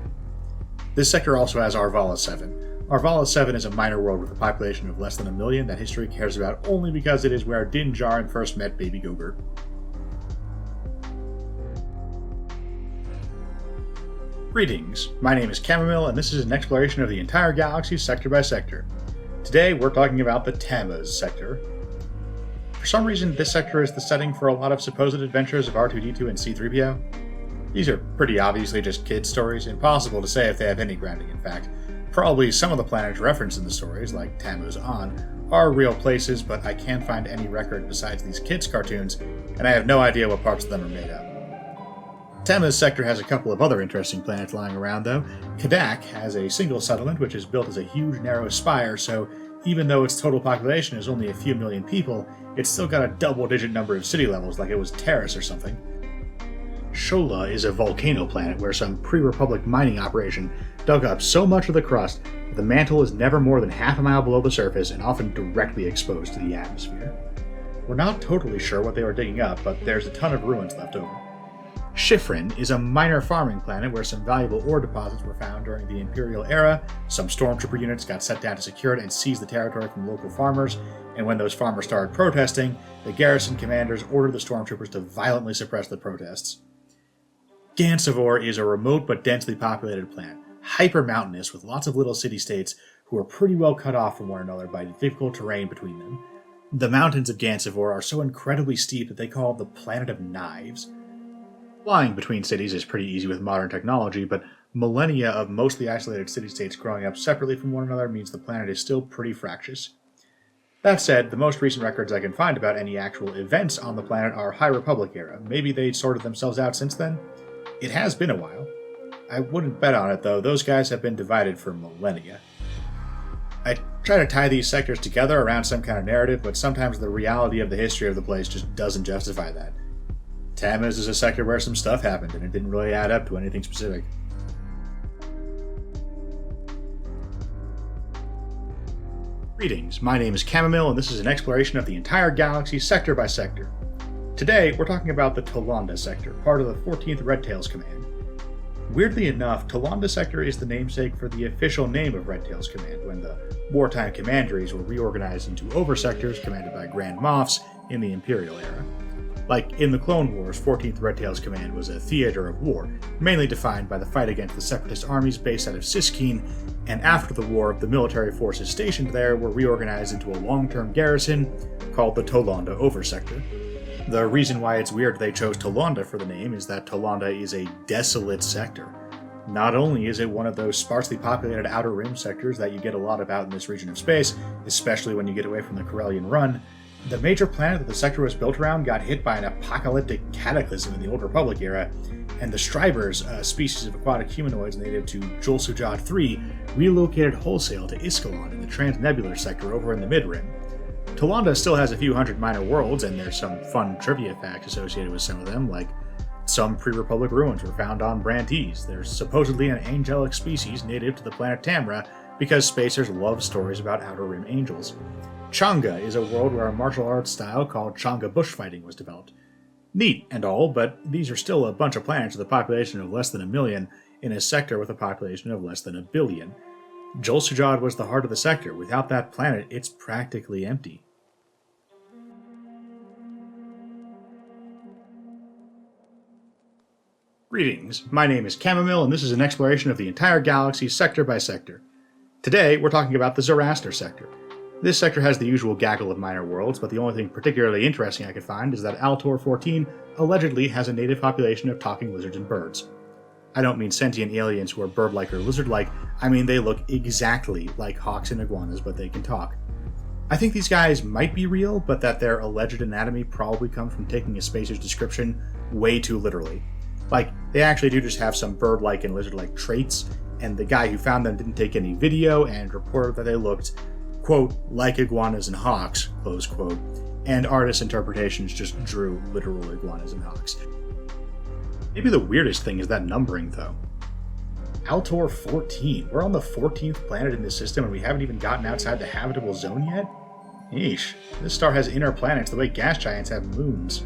This sector also has Arvala 7. Arvala 7 is a minor world with a population of less than 1 million that history cares about only because it is where Din Djarin first met Baby Gogurt. Greetings, my name is Chamomile and this is an exploration of the entire galaxy sector by sector. Today we're talking about the Tammuz sector. For some reason, this sector is the setting for a lot of supposed adventures of R2-D2 and C-3PO. These are pretty obviously just kids' stories, impossible to say if they have any grounding in fact. Probably some of the planets referenced in the stories, like Tammuz On, are real places, but I can't find any record besides these kids' cartoons, and I have no idea what parts of them are made of. Tammuz sector has a couple of other interesting planets lying around, though. Kadak has a single settlement which is built as a huge narrow spire, so even though its total population is only a few million people, it's still got a double-digit number of city levels like it was Terrace or something. Shola is a volcano planet where some pre-Republic mining operation dug up so much of the crust that the mantle is never more than half a mile below the surface and often directly exposed to the atmosphere. We're not totally sure what they were digging up, but there's a ton of ruins left over. Shifrin is a minor farming planet where some valuable ore deposits were found during the Imperial era. Some stormtrooper units got sent down to secure it and seize the territory from local farmers, and when those farmers started protesting, the garrison commanders ordered the stormtroopers to violently suppress the protests. Gansevoor is a remote but densely populated planet, hyper-mountainous with lots of little city-states who are pretty well cut off from one another by the difficult terrain between them. The mountains of Gansevoor are so incredibly steep that they call it the Planet of Knives. Flying between cities is pretty easy with modern technology, but millennia of mostly isolated city-states growing up separately from one another means the planet is still pretty fractious. That said, the most recent records I can find about any actual events on the planet are High Republic era. Maybe they sorted themselves out since then? It has been a while. I wouldn't bet on it, though. Those guys have been divided for millennia. I try to tie these sectors together around some kind of narrative, but sometimes the reality of the history of the place just doesn't justify that. Tamaz is a sector where some stuff happened, and it didn't really add up to anything specific. Greetings, my name is Chamomile, and this is an exploration of the entire galaxy sector by sector. Today, we're talking about the Tolanda sector, part of the 14th Red Tails Command. Weirdly enough, Tolanda sector is the namesake for the official name of Red Tails Command when the wartime commanderies were reorganized into oversectors commanded by Grand Moffs in the Imperial era. Like in the Clone Wars, 14th Red Tails Command was a theater of war, mainly defined by the fight against the separatist armies based out of Siskeen, and after the war, the military forces stationed there were reorganized into a long-term garrison called the Tolanda Oversector. The reason why it's weird they chose Tolanda for the name is that Tolanda is a desolate sector. Not only is it one of those sparsely populated Outer Rim sectors that you get a lot about in this region of space, especially when you get away from the Corellian Run, the major planet that the sector was built around got hit by an apocalyptic cataclysm in the Old Republic era, and the Strivers, a species of aquatic humanoids native to Jol-Sujad III, relocated wholesale to Iskalon in the Transnebular sector over in the Mid-Rim. Tolanda still has a few hundred minor worlds, and there's some fun trivia facts associated with some of them, like some pre-Republic ruins were found on Brantees. There's supposedly an angelic species native to the planet Tamra, because spacers love stories about Outer Rim angels. Changa is a world where a martial arts style called Changa bushfighting was developed. Neat and all, but these are still a bunch of planets with a population of less than 1 million in a sector with a population of less than 1 billion. Jol-Sujad was the heart of the sector. Without that planet, it's practically empty. Greetings, my name is Chamomile, and this is an exploration of the entire galaxy sector by sector. Today, we're talking about the Zoroaster sector. This sector has the usual gaggle of minor worlds, but the only thing particularly interesting I could find is that Altor 14 allegedly has a native population of talking lizards and birds. I don't mean sentient aliens who are bird-like or lizard-like, I mean they look exactly like hawks and iguanas, but they can talk. I think these guys might be real, but that their alleged anatomy probably comes from taking a spacer's description way too literally. Like, they actually do just have some bird-like and lizard-like traits, and the guy who found them didn't take any video and reported that they looked, quote, like iguanas and hawks, close quote, and artist interpretations just drew literal iguanas and hawks. Maybe the weirdest thing is that numbering, though. Altor 14. We're on the 14th planet in this system and we haven't even gotten outside the habitable zone yet? Yeesh, this star has inner planets the way gas giants have moons.